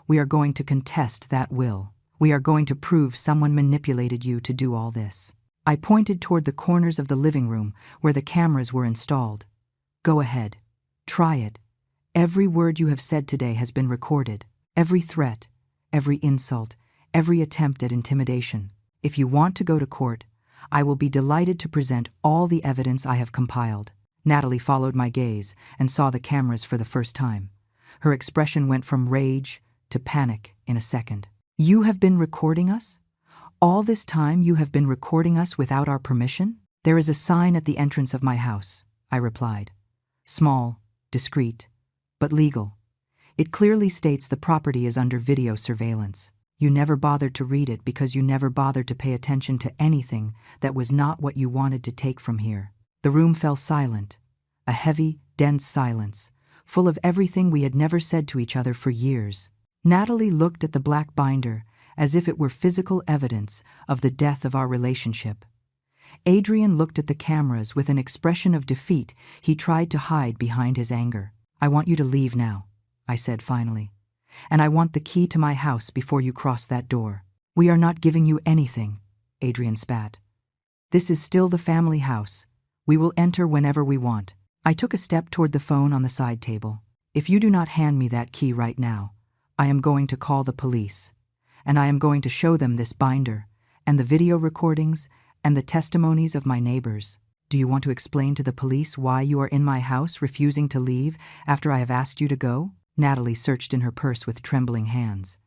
We are going to contest that will. We are going to prove someone manipulated you to do all this." I pointed toward the corners of the living room where the cameras were installed. "Go ahead. Try it. Every word you have said today has been recorded. Every threat, every insult, every attempt at intimidation. If you want to go to court, I will be delighted to present all the evidence I have compiled." Natalie followed my gaze and saw the cameras for the first time. Her expression went from rage to panic in a second. "You have been recording us? All this time you have been recording us without our permission?" "There is a sign at the entrance of my house," I replied. "Small, discreet, but legal. It clearly states the property is under video surveillance. You never bothered to read it because you never bothered to pay attention to anything that was not what you wanted to take from here." The room fell silent, a heavy, dense silence, full of everything we had never said to each other for years. Natalie looked at the black binder as if it were physical evidence of the death of our relationship. Adrian looked at the cameras with an expression of defeat he tried to hide behind his anger. "I want you to leave now," I said finally. "And I want the key to my house before you cross that door." "We are not giving you anything," Adrian spat. "This is still the family house. We will enter whenever we want." I took a step toward the phone on the side table. "If you do not hand me that key right now, I am going to call the police, and I am going to show them this binder, and the video recordings, and the testimonies of my neighbors. Do you want to explain to the police why you are in my house refusing to leave after I have asked you to go?" Natalie searched in her purse with trembling hands.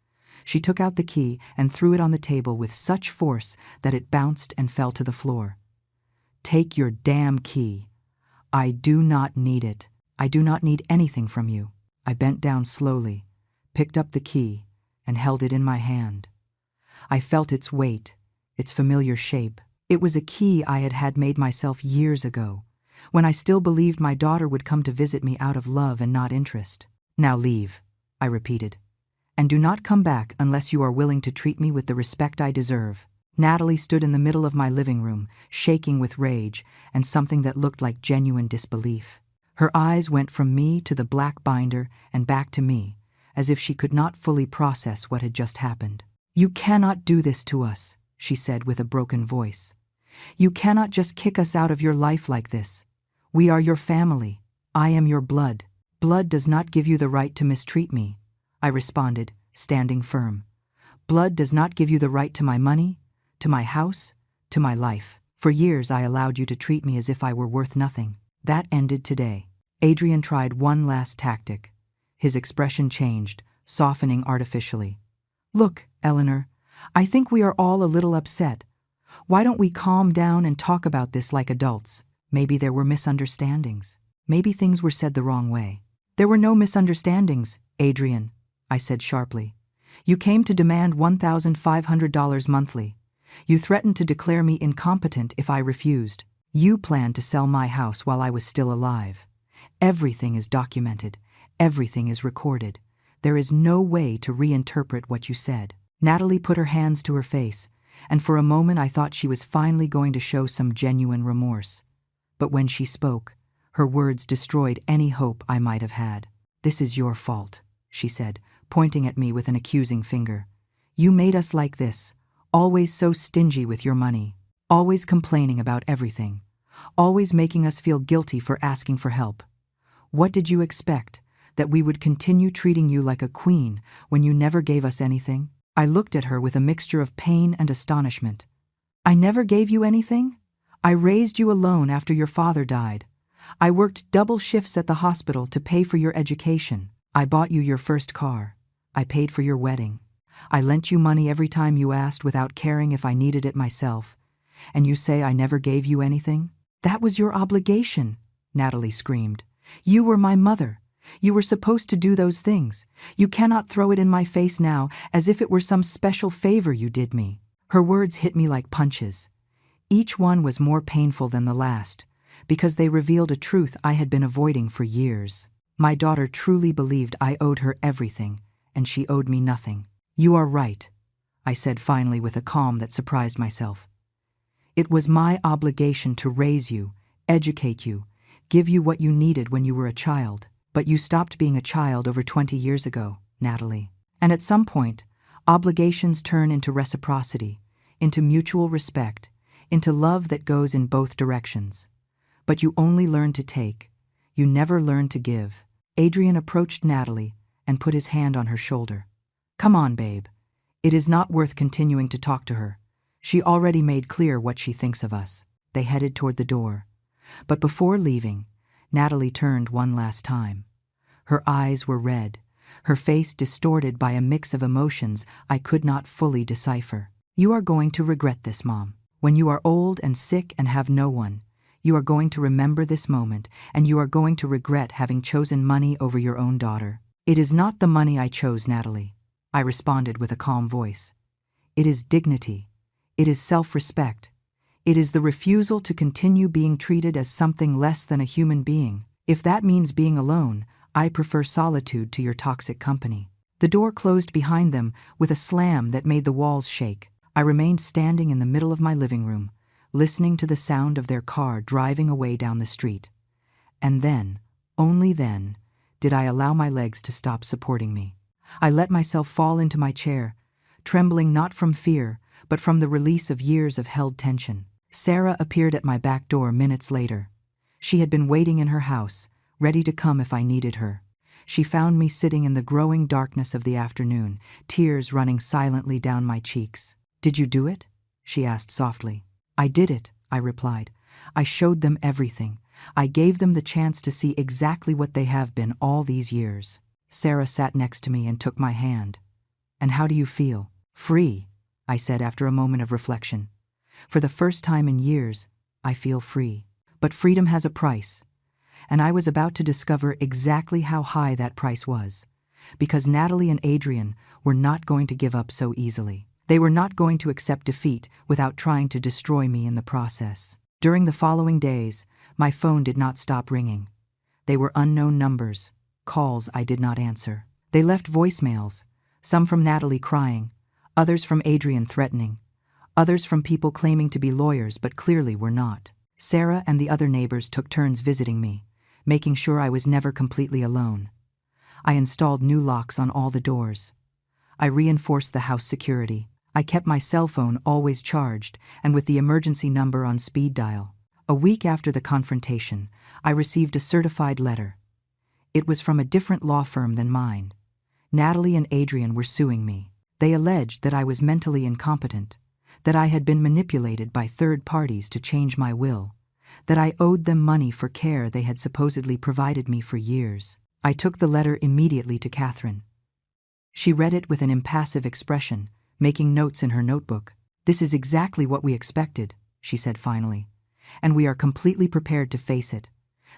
She took out the key and threw it on the table with such force that it bounced and fell to the floor. "Take your damn key. I do not need it. I do not need anything from you." I bent down slowly, picked up the key, and held it in my hand. I felt its weight, its familiar shape. It was a key I had made myself years ago, when I still believed my daughter would come to visit me out of love and not interest. "Now leave," I repeated, "and do not come back unless you are willing to treat me with the respect I deserve." Natalie stood in the middle of my living room, shaking with rage and something that looked like genuine disbelief. Her eyes went from me to the black binder and back to me, as if she could not fully process what had just happened. "You cannot do this to us," she said with a broken voice. "You cannot just kick us out of your life like this. We are your family. I am your blood. Blood does not give you the right to mistreat me," I responded, standing firm. "Blood does not give you the right to my money, to my house, to my life. For years I allowed you to treat me as if I were worth nothing. That ended today." Adrian tried one last tactic. His expression changed, softening artificially. "Look, Eleanor, I think we are all a little upset. Why don't we calm down and talk about this like adults? Maybe there were misunderstandings. Maybe things were said the wrong way." "There were no misunderstandings, Adrian," I said sharply. "You came to demand $1,500 monthly. You threatened to declare me incompetent if I refused. You planned to sell my house while I was still alive. Everything is documented. Everything is recorded. There is no way to reinterpret what you said." Natalie put her hands to her face, and for a moment I thought she was finally going to show some genuine remorse. But when she spoke, her words destroyed any hope I might have had. "This is your fault," she said, pointing at me with an accusing finger. "You made us like this, always so stingy with your money, always complaining about everything, always making us feel guilty for asking for help. What did you expect, that we would continue treating you like a queen when you never gave us anything?" I looked at her with a mixture of pain and astonishment. "I never gave you anything? I raised you alone after your father died. I worked double shifts at the hospital to pay for your education. I bought you your first car. I paid for your wedding. I lent you money every time you asked without caring if I needed it myself. And you say I never gave you anything? That was your obligation," Natalie screamed. "You were my mother. You were supposed to do those things. You cannot throw it in my face now as if it were some special favor you did me." Her words hit me like punches. Each one was more painful than the last, because they revealed a truth I had been avoiding for years. My daughter truly believed I owed her everything, and she owed me nothing. "You are right," I said finally with a calm that surprised myself. "It was my obligation to raise you, educate you, give you what you needed when you were a child. But you stopped being a child over 20 years ago, Natalie. And at some point, obligations turn into reciprocity, into mutual respect, into love that goes in both directions. But you only learn to take. You never learn to give. Adrian approached Natalie and put his hand on her shoulder. Come on, babe. It is not worth continuing to talk to her. She already made clear what she thinks of us. They headed toward the door. But before leaving, Natalie turned one last time. Her eyes were red, her face distorted by a mix of emotions I could not fully decipher. You are going to regret this, Mom. When you are old and sick and have no one, you are going to remember this moment, and you are going to regret having chosen money over your own daughter. It is not the money I chose, Natalie, I responded with a calm voice. It is dignity. It is self-respect. It is the refusal to continue being treated as something less than a human being. If that means being alone, I prefer solitude to your toxic company. The door closed behind them with a slam that made the walls shake. I remained standing in the middle of my living room, listening to the sound of their car driving away down the street. And then, only then, did I allow my legs to stop supporting me. I let myself fall into my chair, trembling not from fear, but from the release of years of held tension. Sarah appeared at my back door minutes later. She had been waiting in her house, ready to come if I needed her. She found me sitting in the growing darkness of the afternoon, tears running silently down my cheeks. Did you do it? She asked softly. I did it, I replied. I showed them everything. I gave them the chance to see exactly what they have been all these years. Sarah sat next to me and took my hand. And how do you feel? Free, I said after a moment of reflection. For the first time in years, I feel free. But freedom has a price. And I was about to discover exactly how high that price was. Because Natalie and Adrian were not going to give up so easily. They were not going to accept defeat without trying to destroy me in the process. During the following days, my phone did not stop ringing. They were unknown numbers, calls I did not answer. They left voicemails, some from Natalie crying, others from Adrian threatening, others from people claiming to be lawyers but clearly were not. Sarah and the other neighbors took turns visiting me, making sure I was never completely alone. I installed new locks on all the doors. I reinforced the house security. I kept my cell phone always charged and with the emergency number on speed dial. A week after the confrontation, I received a certified letter. It was from a different law firm than mine. Natalie and Adrian were suing me. They alleged that I was mentally incompetent, that I had been manipulated by third parties to change my will, that I owed them money for care they had supposedly provided me for years. I took the letter immediately to Catherine. She read it with an impassive expression, making notes in her notebook. This is exactly what we expected, she said finally, and we are completely prepared to face it.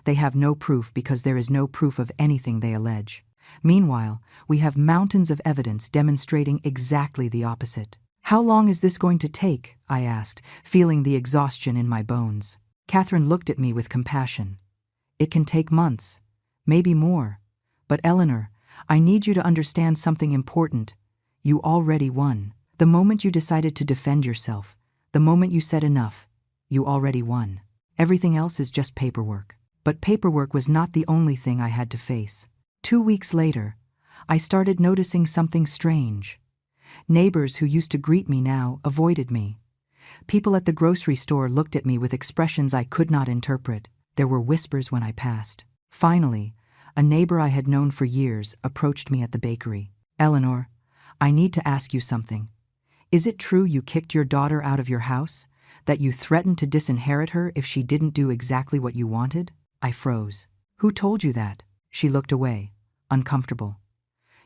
They have no proof because there is no proof of anything they allege. Meanwhile, we have mountains of evidence demonstrating exactly the opposite. How long is this going to take? I asked, feeling the exhaustion in my bones. Catherine looked at me with compassion. It can take months, maybe more. But Eleanor, I need you to understand something important. You already won. The moment you decided to defend yourself, the moment you said enough, you already won. Everything else is just paperwork. But paperwork was not the only thing I had to face. 2 weeks later, I started noticing something strange. Neighbors who used to greet me now avoided me. People at the grocery store looked at me with expressions I could not interpret. There were whispers when I passed. Finally, a neighbor I had known for years approached me at the bakery. Eleanor, I need to ask you something. Is it true you kicked your daughter out of your house? That you threatened to disinherit her if she didn't do exactly what you wanted? I froze. Who told you that? She looked away, uncomfortable.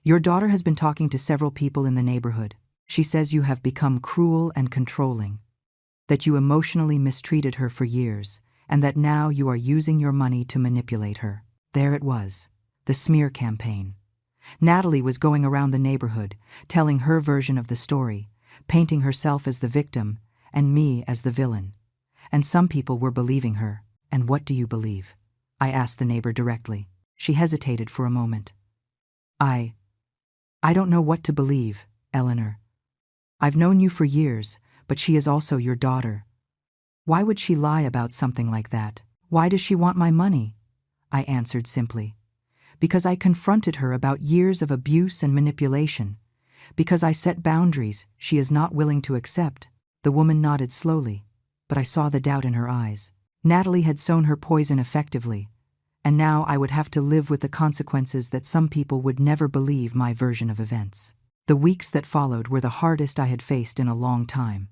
Your daughter has been talking to several people in the neighborhood. She says you have become cruel and controlling, that you emotionally mistreated her for years, and that now you are using your money to manipulate her. There it was, the smear campaign. Natalie was going around the neighborhood, telling her version of the story, painting herself as the victim and me as the villain. And some people were believing her. And what do you believe? I asked the neighbor directly. She hesitated for a moment. I don't know what to believe, Eleanor. I've known you for years, but she is also your daughter. Why would she lie about something like that? Why does she want my money? I answered simply. Because I confronted her about years of abuse and manipulation. Because I set boundaries she is not willing to accept. The woman nodded slowly, but I saw the doubt in her eyes. Natalie had sown her poison effectively, and now I would have to live with the consequences that some people would never believe my version of events. The weeks that followed were the hardest I had faced in a long time.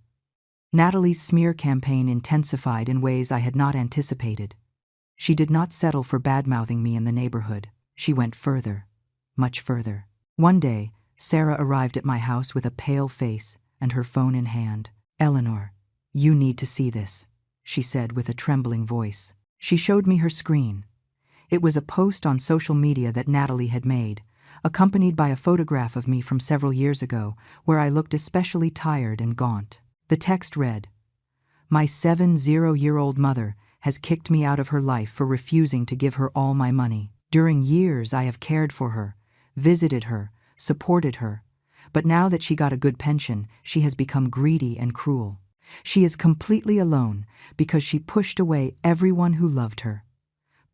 Natalie's smear campaign intensified in ways I had not anticipated. She did not settle for bad-mouthing me in the neighborhood. She went further, much further. One day, Sarah arrived at my house with a pale face and her phone in hand. "Eleanor, you need to see this," she said with a trembling voice. She showed me her screen. It was a post on social media that Natalie had made, accompanied by a photograph of me from several years ago, where I looked especially tired and gaunt. The text read, "My 70-year-old mother has kicked me out of her life for refusing to give her all my money. During years I have cared for her, visited her, supported her, but now that she got a good pension, she has become greedy and cruel. She is completely alone because she pushed away everyone who loved her.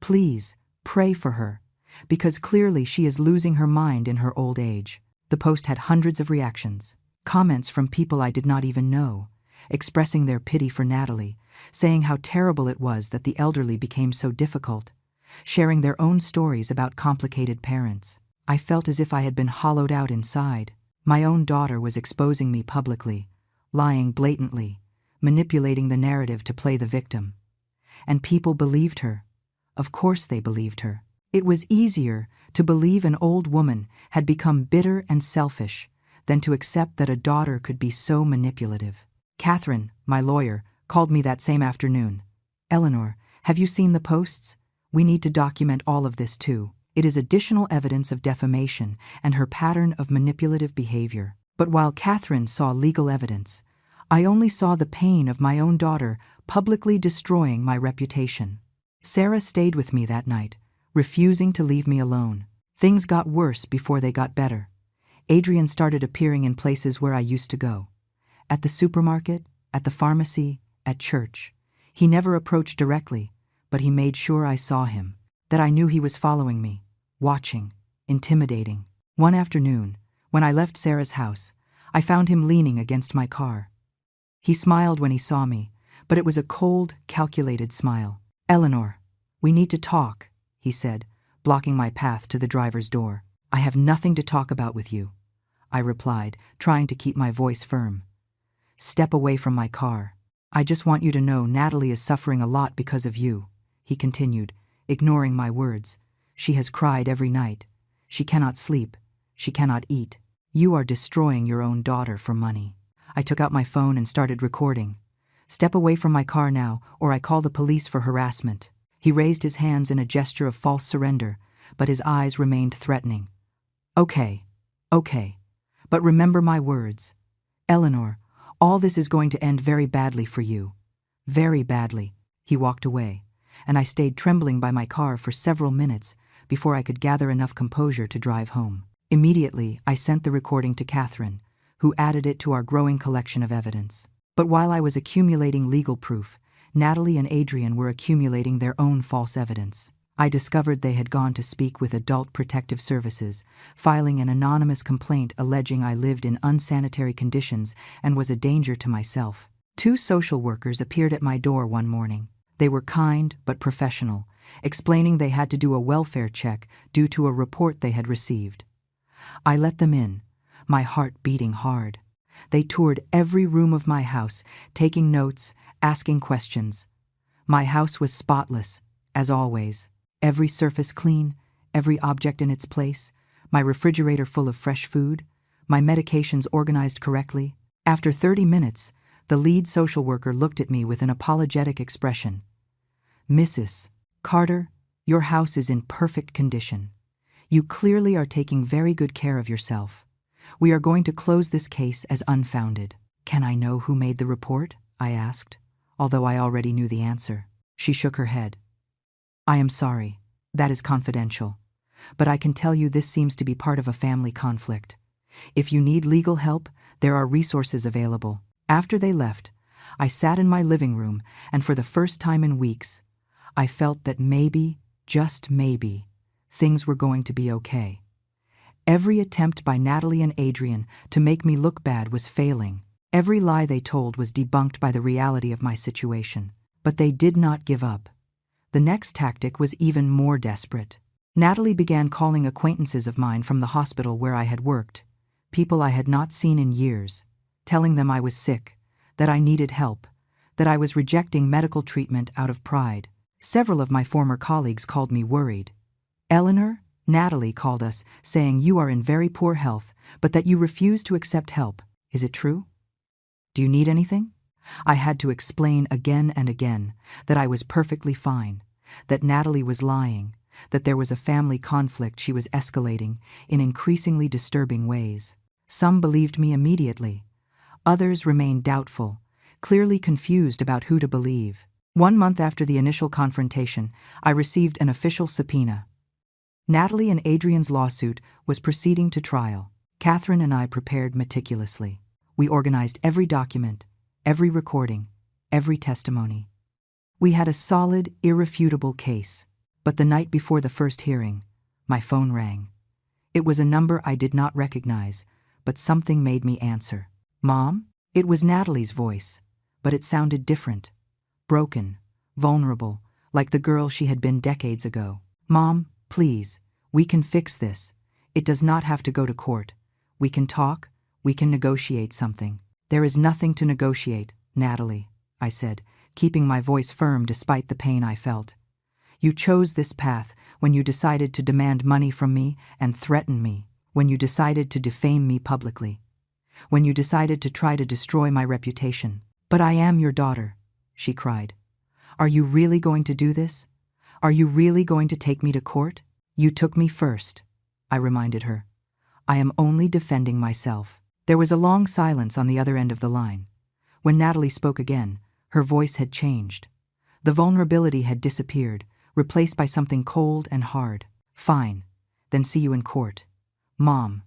Please, pray for her, because clearly she is losing her mind in her old age." The post had hundreds of reactions, comments from people I did not even know, expressing their pity for Natalie, saying how terrible it was that the elderly became so difficult, sharing their own stories about complicated parents. I felt as if I had been hollowed out inside. My own daughter was exposing me publicly, lying blatantly, manipulating the narrative to play the victim. And people believed her. Of course they believed her. It was easier to believe an old woman had become bitter and selfish than to accept that a daughter could be so manipulative. Catherine, my lawyer, called me that same afternoon. "Eleanor, have you seen the posts? We need to document all of this too. It is additional evidence of defamation and her pattern of manipulative behavior." But while Catherine saw legal evidence, I only saw the pain of my own daughter publicly destroying my reputation. Sarah stayed with me that night, refusing to leave me alone. Things got worse before they got better. Adrian started appearing in places where I used to go. At the supermarket, at the pharmacy, at church. He never approached directly, but he made sure I saw him, that I knew he was following me, watching, intimidating. One afternoon, when I left Sarah's house, I found him leaning against my car. He smiled when he saw me, but it was a cold, calculated smile. "Eleanor, we need to talk," he said, blocking my path to the driver's door. "I have nothing to talk about with you," I replied, trying to keep my voice firm. "Step away from my car. I just want you to know Natalie is suffering a lot because of you," he continued, ignoring my words. "She has cried every night. She cannot sleep. She cannot eat. You are destroying your own daughter for money." I took out my phone and started recording. "Step away from my car now, or I call the police for harassment." He raised his hands in a gesture of false surrender, but his eyes remained threatening. Okay. But remember my words. Eleanor, all this is going to end very badly for you. Very badly." He walked away, and I stayed trembling by my car for several minutes before I could gather enough composure to drive home. Immediately, I sent the recording to Catherine, who added it to our growing collection of evidence. But while I was accumulating legal proof, Natalie and Adrian were accumulating their own false evidence. I discovered they had gone to speak with Adult Protective Services, filing an anonymous complaint alleging I lived in unsanitary conditions and was a danger to myself. 2 social workers appeared at my door one morning. They were kind but professional, explaining they had to do a welfare check due to a report they had received. I let them in, my heart beating hard. They toured every room of my house, taking notes, asking questions. My house was spotless, as always. Every surface clean, every object in its place, my refrigerator full of fresh food, my medications organized correctly. After 30 minutes, the lead social worker looked at me with an apologetic expression. "Mrs. Carter, your house is in perfect condition. You clearly are taking very good care of yourself. We are going to close this case as unfounded." "Can I know who made the report?" I asked, although I already knew the answer. She shook her head. "I am sorry. That is confidential. But I can tell you this seems to be part of a family conflict. If you need legal help, there are resources available." After they left, I sat in my living room, and for the first time in weeks, I felt that maybe, just maybe, things were going to be okay. Every attempt by Natalie and Adrian to make me look bad was failing. Every lie they told was debunked by the reality of my situation. But they did not give up. The next tactic was even more desperate. Natalie began calling acquaintances of mine from the hospital where I had worked, people I had not seen in years, telling them I was sick, that I needed help, that I was rejecting medical treatment out of pride. Several of my former colleagues called me worried. "Eleanor, Natalie called us, saying you are in very poor health, but that you refuse to accept help. Is it true? Do you need anything?" I had to explain again and again that I was perfectly fine, that Natalie was lying, that there was a family conflict she was escalating in increasingly disturbing ways. Some believed me immediately. Others remained doubtful, clearly confused about who to believe. 1 month after the initial confrontation, I received an official subpoena. Natalie and Adrian's lawsuit was proceeding to trial. Catherine and I prepared meticulously. We organized every document, every recording, every testimony. We had a solid, irrefutable case. But the night before the first hearing, my phone rang. It was a number I did not recognize, but something made me answer. "Mom?" It was Natalie's voice, but it sounded different. Broken, vulnerable, like the girl she had been decades ago. "Mom, please, we can fix this. It does not have to go to court. We can talk, we can negotiate something." "There is nothing to negotiate, Natalie," I said, keeping my voice firm despite the pain I felt. "You chose this path when you decided to demand money from me and threaten me, when you decided to defame me publicly, when you decided to try to destroy my reputation." "But I am your daughter," she cried. "Are you really going to do this? Are you really going to take me to court?" "You took me first," I reminded her. "I am only defending myself." There was a long silence on the other end of the line. When Natalie spoke again, her voice had changed. The vulnerability had disappeared, replaced by something cold and hard. "Fine, then see you in court. Mom,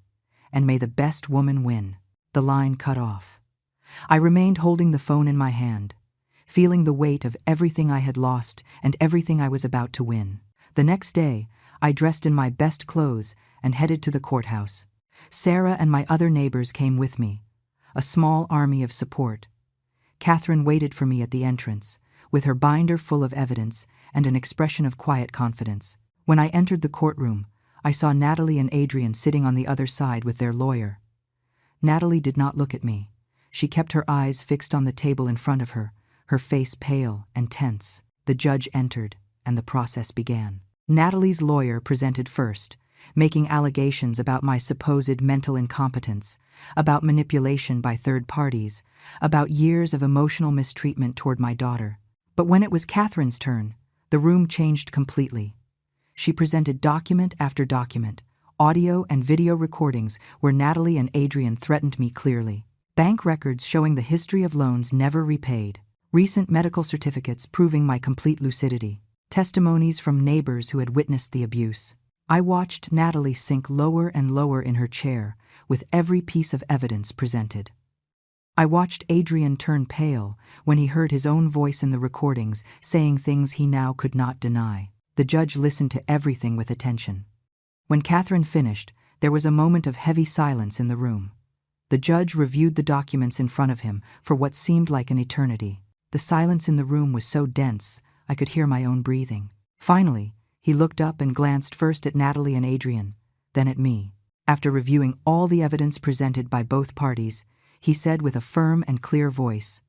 and may the best woman win." The line cut off. I remained holding the phone in my hand, feeling the weight of everything I had lost and everything I was about to win. The next day, I dressed in my best clothes and headed to the courthouse. Sarah and my other neighbors came with me, a small army of support. Catherine waited for me at the entrance, with her binder full of evidence and an expression of quiet confidence. When I entered the courtroom, I saw Natalie and Adrian sitting on the other side with their lawyer. Natalie did not look at me. She kept her eyes fixed on the table in front of her, her face pale and tense. The judge entered, and the process began. Natalie's lawyer presented first, making allegations about my supposed mental incompetence, about manipulation by third parties, about years of emotional mistreatment toward my daughter. But when it was Catherine's turn, the room changed completely. She presented document after document, audio and video recordings where Natalie and Adrian threatened me clearly. Bank records showing the history of loans never repaid. Recent medical certificates proving my complete lucidity. Testimonies from neighbors who had witnessed the abuse. I watched Natalie sink lower and lower in her chair with every piece of evidence presented. I watched Adrian turn pale when he heard his own voice in the recordings saying things he now could not deny. The judge listened to everything with attention. When Catherine finished, there was a moment of heavy silence in the room. The judge reviewed the documents in front of him for what seemed like an eternity. The silence in the room was so dense, I could hear my own breathing. Finally, he looked up and glanced first at Natalie and Adrian, then at me. After reviewing all the evidence presented by both parties, he said with a firm and clear voice,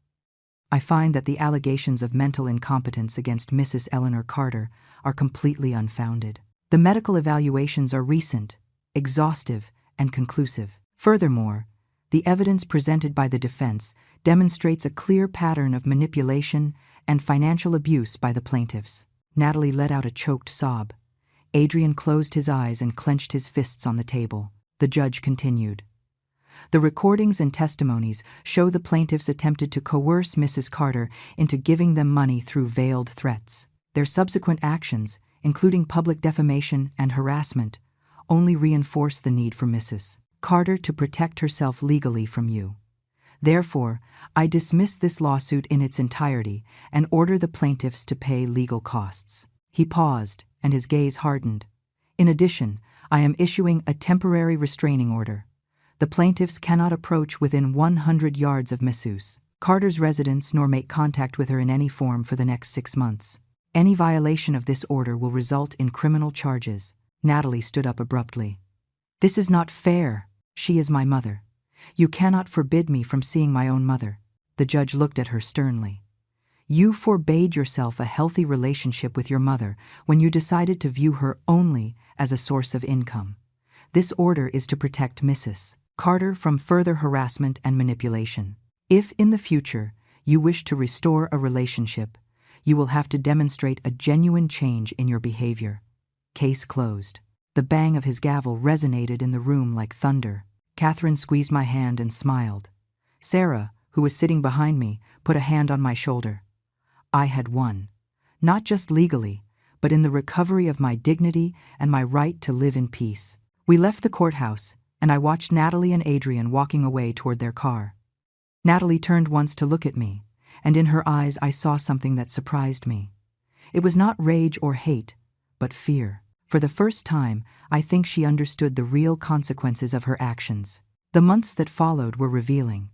"I find that the allegations of mental incompetence against Mrs. Eleanor Carter are completely unfounded. The medical evaluations are recent, exhaustive, and conclusive. Furthermore, the evidence presented by the defense demonstrates a clear pattern of manipulation and financial abuse by the plaintiffs." Natalie let out a choked sob. Adrian closed his eyes and clenched his fists on the table. The judge continued. "The recordings and testimonies show the plaintiffs attempted to coerce Mrs. Carter into giving them money through veiled threats. Their subsequent actions, including public defamation and harassment, only reinforce the need for Mrs. Carter to protect herself legally from you. Therefore, I dismiss this lawsuit in its entirety and order the plaintiffs to pay legal costs." He paused, and his gaze hardened. In addition, I am issuing a temporary restraining order. The plaintiffs cannot approach within 100 yards of Mrs. Carter's residence nor make contact with her in any form for the next 6 months. Any violation of this order will result in criminal charges. Natalie stood up abruptly. This is not fair. She is my mother. You cannot forbid me from seeing my own mother. The judge looked at her sternly. You forbade yourself a healthy relationship with your mother when you decided to view her only as a source of income. This order is to protect Mrs. Carter from further harassment and manipulation. If in the future you wish to restore a relationship, you will have to demonstrate a genuine change in your behavior. Case closed. The bang of his gavel resonated in the room like thunder. Catherine squeezed my hand and smiled. Sarah, who was sitting behind me, put a hand on my shoulder. I had won. Not just legally, but in the recovery of my dignity and my right to live in peace. We left the courthouse, and I watched Natalie and Adrian walking away toward their car. Natalie turned once to look at me, and in her eyes I saw something that surprised me. It was not rage or hate, but fear. For the first time, I think she understood the real consequences of her actions. The months that followed were revealing.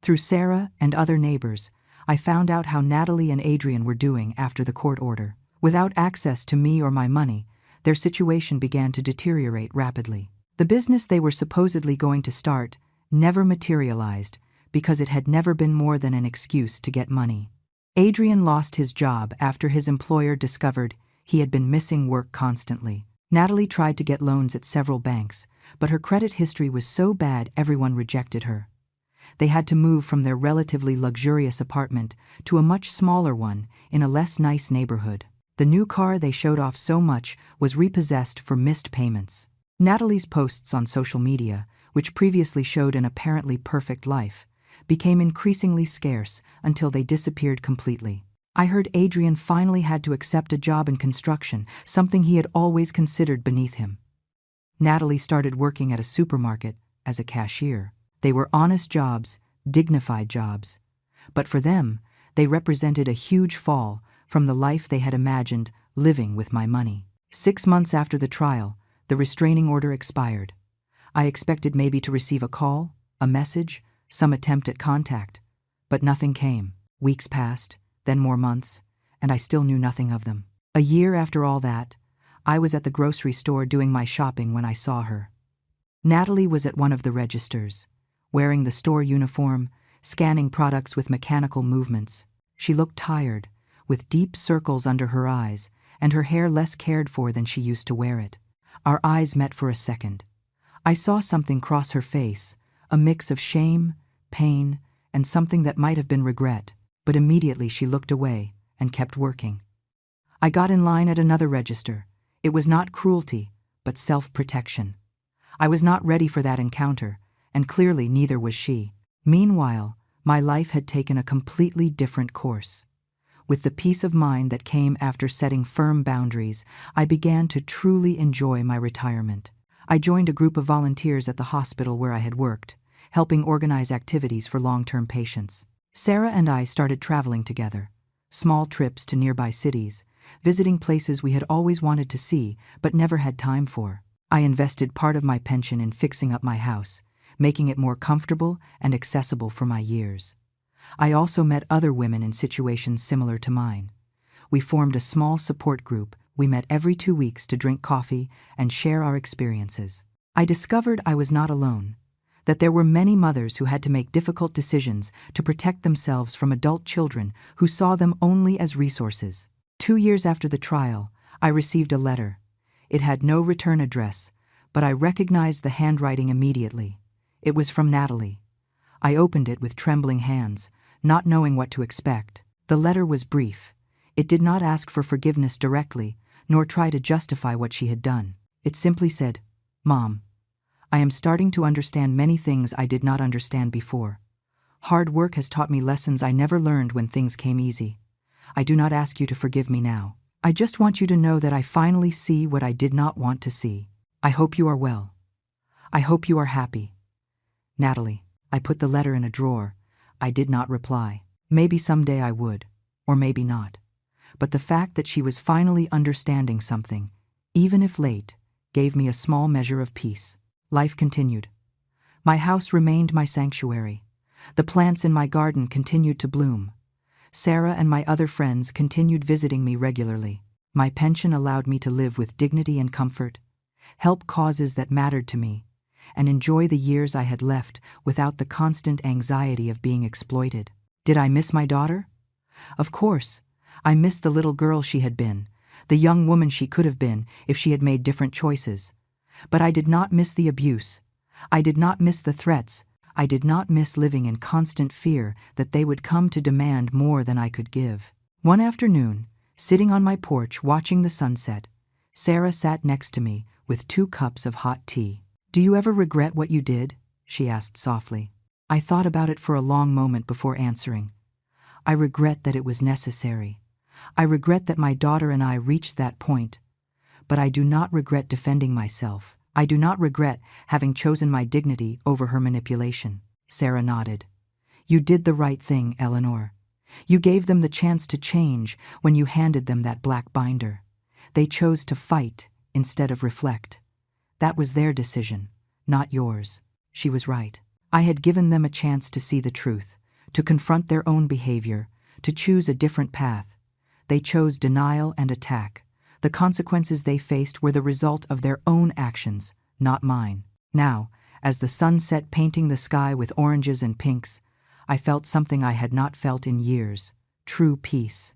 Through Sarah and other neighbors, I found out how Natalie and Adrian were doing after the court order. Without access to me or my money, their situation began to deteriorate rapidly. The business they were supposedly going to start never materialized because it had never been more than an excuse to get money. Adrian lost his job after his employer discovered he had been missing work constantly. Natalie tried to get loans at several banks, but her credit history was so bad everyone rejected her. They had to move from their relatively luxurious apartment to a much smaller one in a less nice neighborhood. The new car they showed off so much was repossessed for missed payments. Natalie's posts on social media, which previously showed an apparently perfect life, became increasingly scarce until they disappeared completely. I heard Adrian finally had to accept a job in construction, something he had always considered beneath him. Natalie started working at a supermarket as a cashier. They were honest jobs, dignified jobs. But for them, they represented a huge fall from the life they had imagined living with my money. 6 months after the trial, the restraining order expired. I expected maybe to receive a call, a message, some attempt at contact. But nothing came. Weeks passed, then more months, and I still knew nothing of them. A year after all that, I was at the grocery store doing my shopping when I saw her. Natalie was at one of the registers, wearing the store uniform, scanning products with mechanical movements. She looked tired, with deep circles under her eyes, and her hair less cared for than she used to wear it. Our eyes met for a second. I saw something cross her face, a mix of shame, pain, and something that might have been regret, but immediately she looked away and kept working. I got in line at another register. It was not cruelty, but self-protection. I was not ready for that encounter, and clearly neither was she. Meanwhile, my life had taken a completely different course. With the peace of mind that came after setting firm boundaries, I began to truly enjoy my retirement. I joined a group of volunteers at the hospital where I had worked, helping organize activities for long-term patients. Sarah and I started traveling together, small trips to nearby cities, visiting places we had always wanted to see but never had time for. I invested part of my pension in fixing up my house, making it more comfortable and accessible for my years. I also met other women in situations similar to mine. We formed a small support group. We met every 2 weeks to drink coffee and share our experiences. I discovered I was not alone, that there were many mothers who had to make difficult decisions to protect themselves from adult children who saw them only as resources. 2 years after the trial, I received a letter. It had no return address, but I recognized the handwriting immediately. It was from Natalie. I opened it with trembling hands, not knowing what to expect. The letter was brief. It did not ask for forgiveness directly, nor try to justify what she had done. It simply said, "Mom, I am starting to understand many things I did not understand before. Hard work has taught me lessons I never learned when things came easy. I do not ask you to forgive me now. I just want you to know that I finally see what I did not want to see. I hope you are well. I hope you are happy. Natalie." I put the letter in a drawer. I did not reply. Maybe someday I would, or maybe not. But the fact that she was finally understanding something, even if late, gave me a small measure of peace. Life continued. My house remained my sanctuary. The plants in my garden continued to bloom. Sarah and my other friends continued visiting me regularly. My pension allowed me to live with dignity and comfort, help causes that mattered to me, and enjoy the years I had left without the constant anxiety of being exploited. Did I miss my daughter? Of course. I missed the little girl she had been, the young woman she could have been if she had made different choices. But I did not miss the abuse. I did not miss the threats. I did not miss living in constant fear that they would come to demand more than I could give. One afternoon, sitting on my porch watching the sunset, Sarah sat next to me with 2 cups of hot tea. "Do you ever regret what you did?" she asked softly. I thought about it for a long moment before answering. I regret that it was necessary. I regret that my daughter and I reached that point. But I do not regret defending myself. I do not regret having chosen my dignity over her manipulation. Sarah nodded. "You did the right thing, Eleanor. You gave them the chance to change when you handed them that black binder. They chose to fight instead of reflect. That was their decision, not yours." She was right. I had given them a chance to see the truth, to confront their own behavior, to choose a different path. They chose denial and attack. The consequences they faced were the result of their own actions, not mine. Now, as the sun set painting the sky with oranges and pinks, I felt something I had not felt in years: true peace.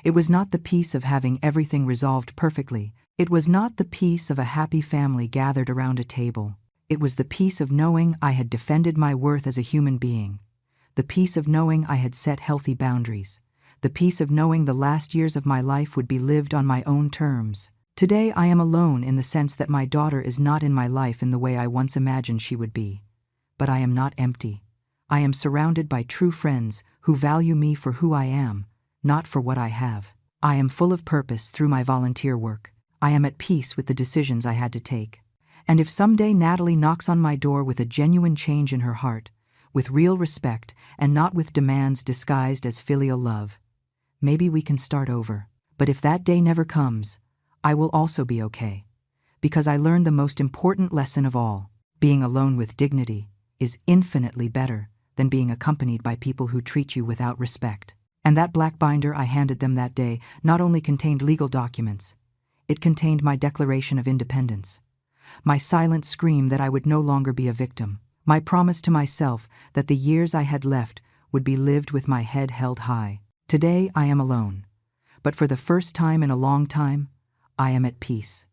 It was not the peace of having everything resolved perfectly. It was not the peace of a happy family gathered around a table. It was the peace of knowing I had defended my worth as a human being. The peace of knowing I had set healthy boundaries. The peace of knowing the last years of my life would be lived on my own terms. Today I am alone in the sense that my daughter is not in my life in the way I once imagined she would be. But I am not empty. I am surrounded by true friends who value me for who I am, not for what I have. I am full of purpose through my volunteer work. I am at peace with the decisions I had to take. And if someday Natalie knocks on my door with a genuine change in her heart, with real respect and not with demands disguised as filial love, maybe we can start over. But if that day never comes, I will also be okay. Because I learned the most important lesson of all: being alone with dignity is infinitely better than being accompanied by people who treat you without respect. And that black binder I handed them that day not only contained legal documents, it contained my declaration of independence, my silent scream that I would no longer be a victim, my promise to myself that the years I had left would be lived with my head held high. Today I am alone, but for the first time in a long time, I am at peace.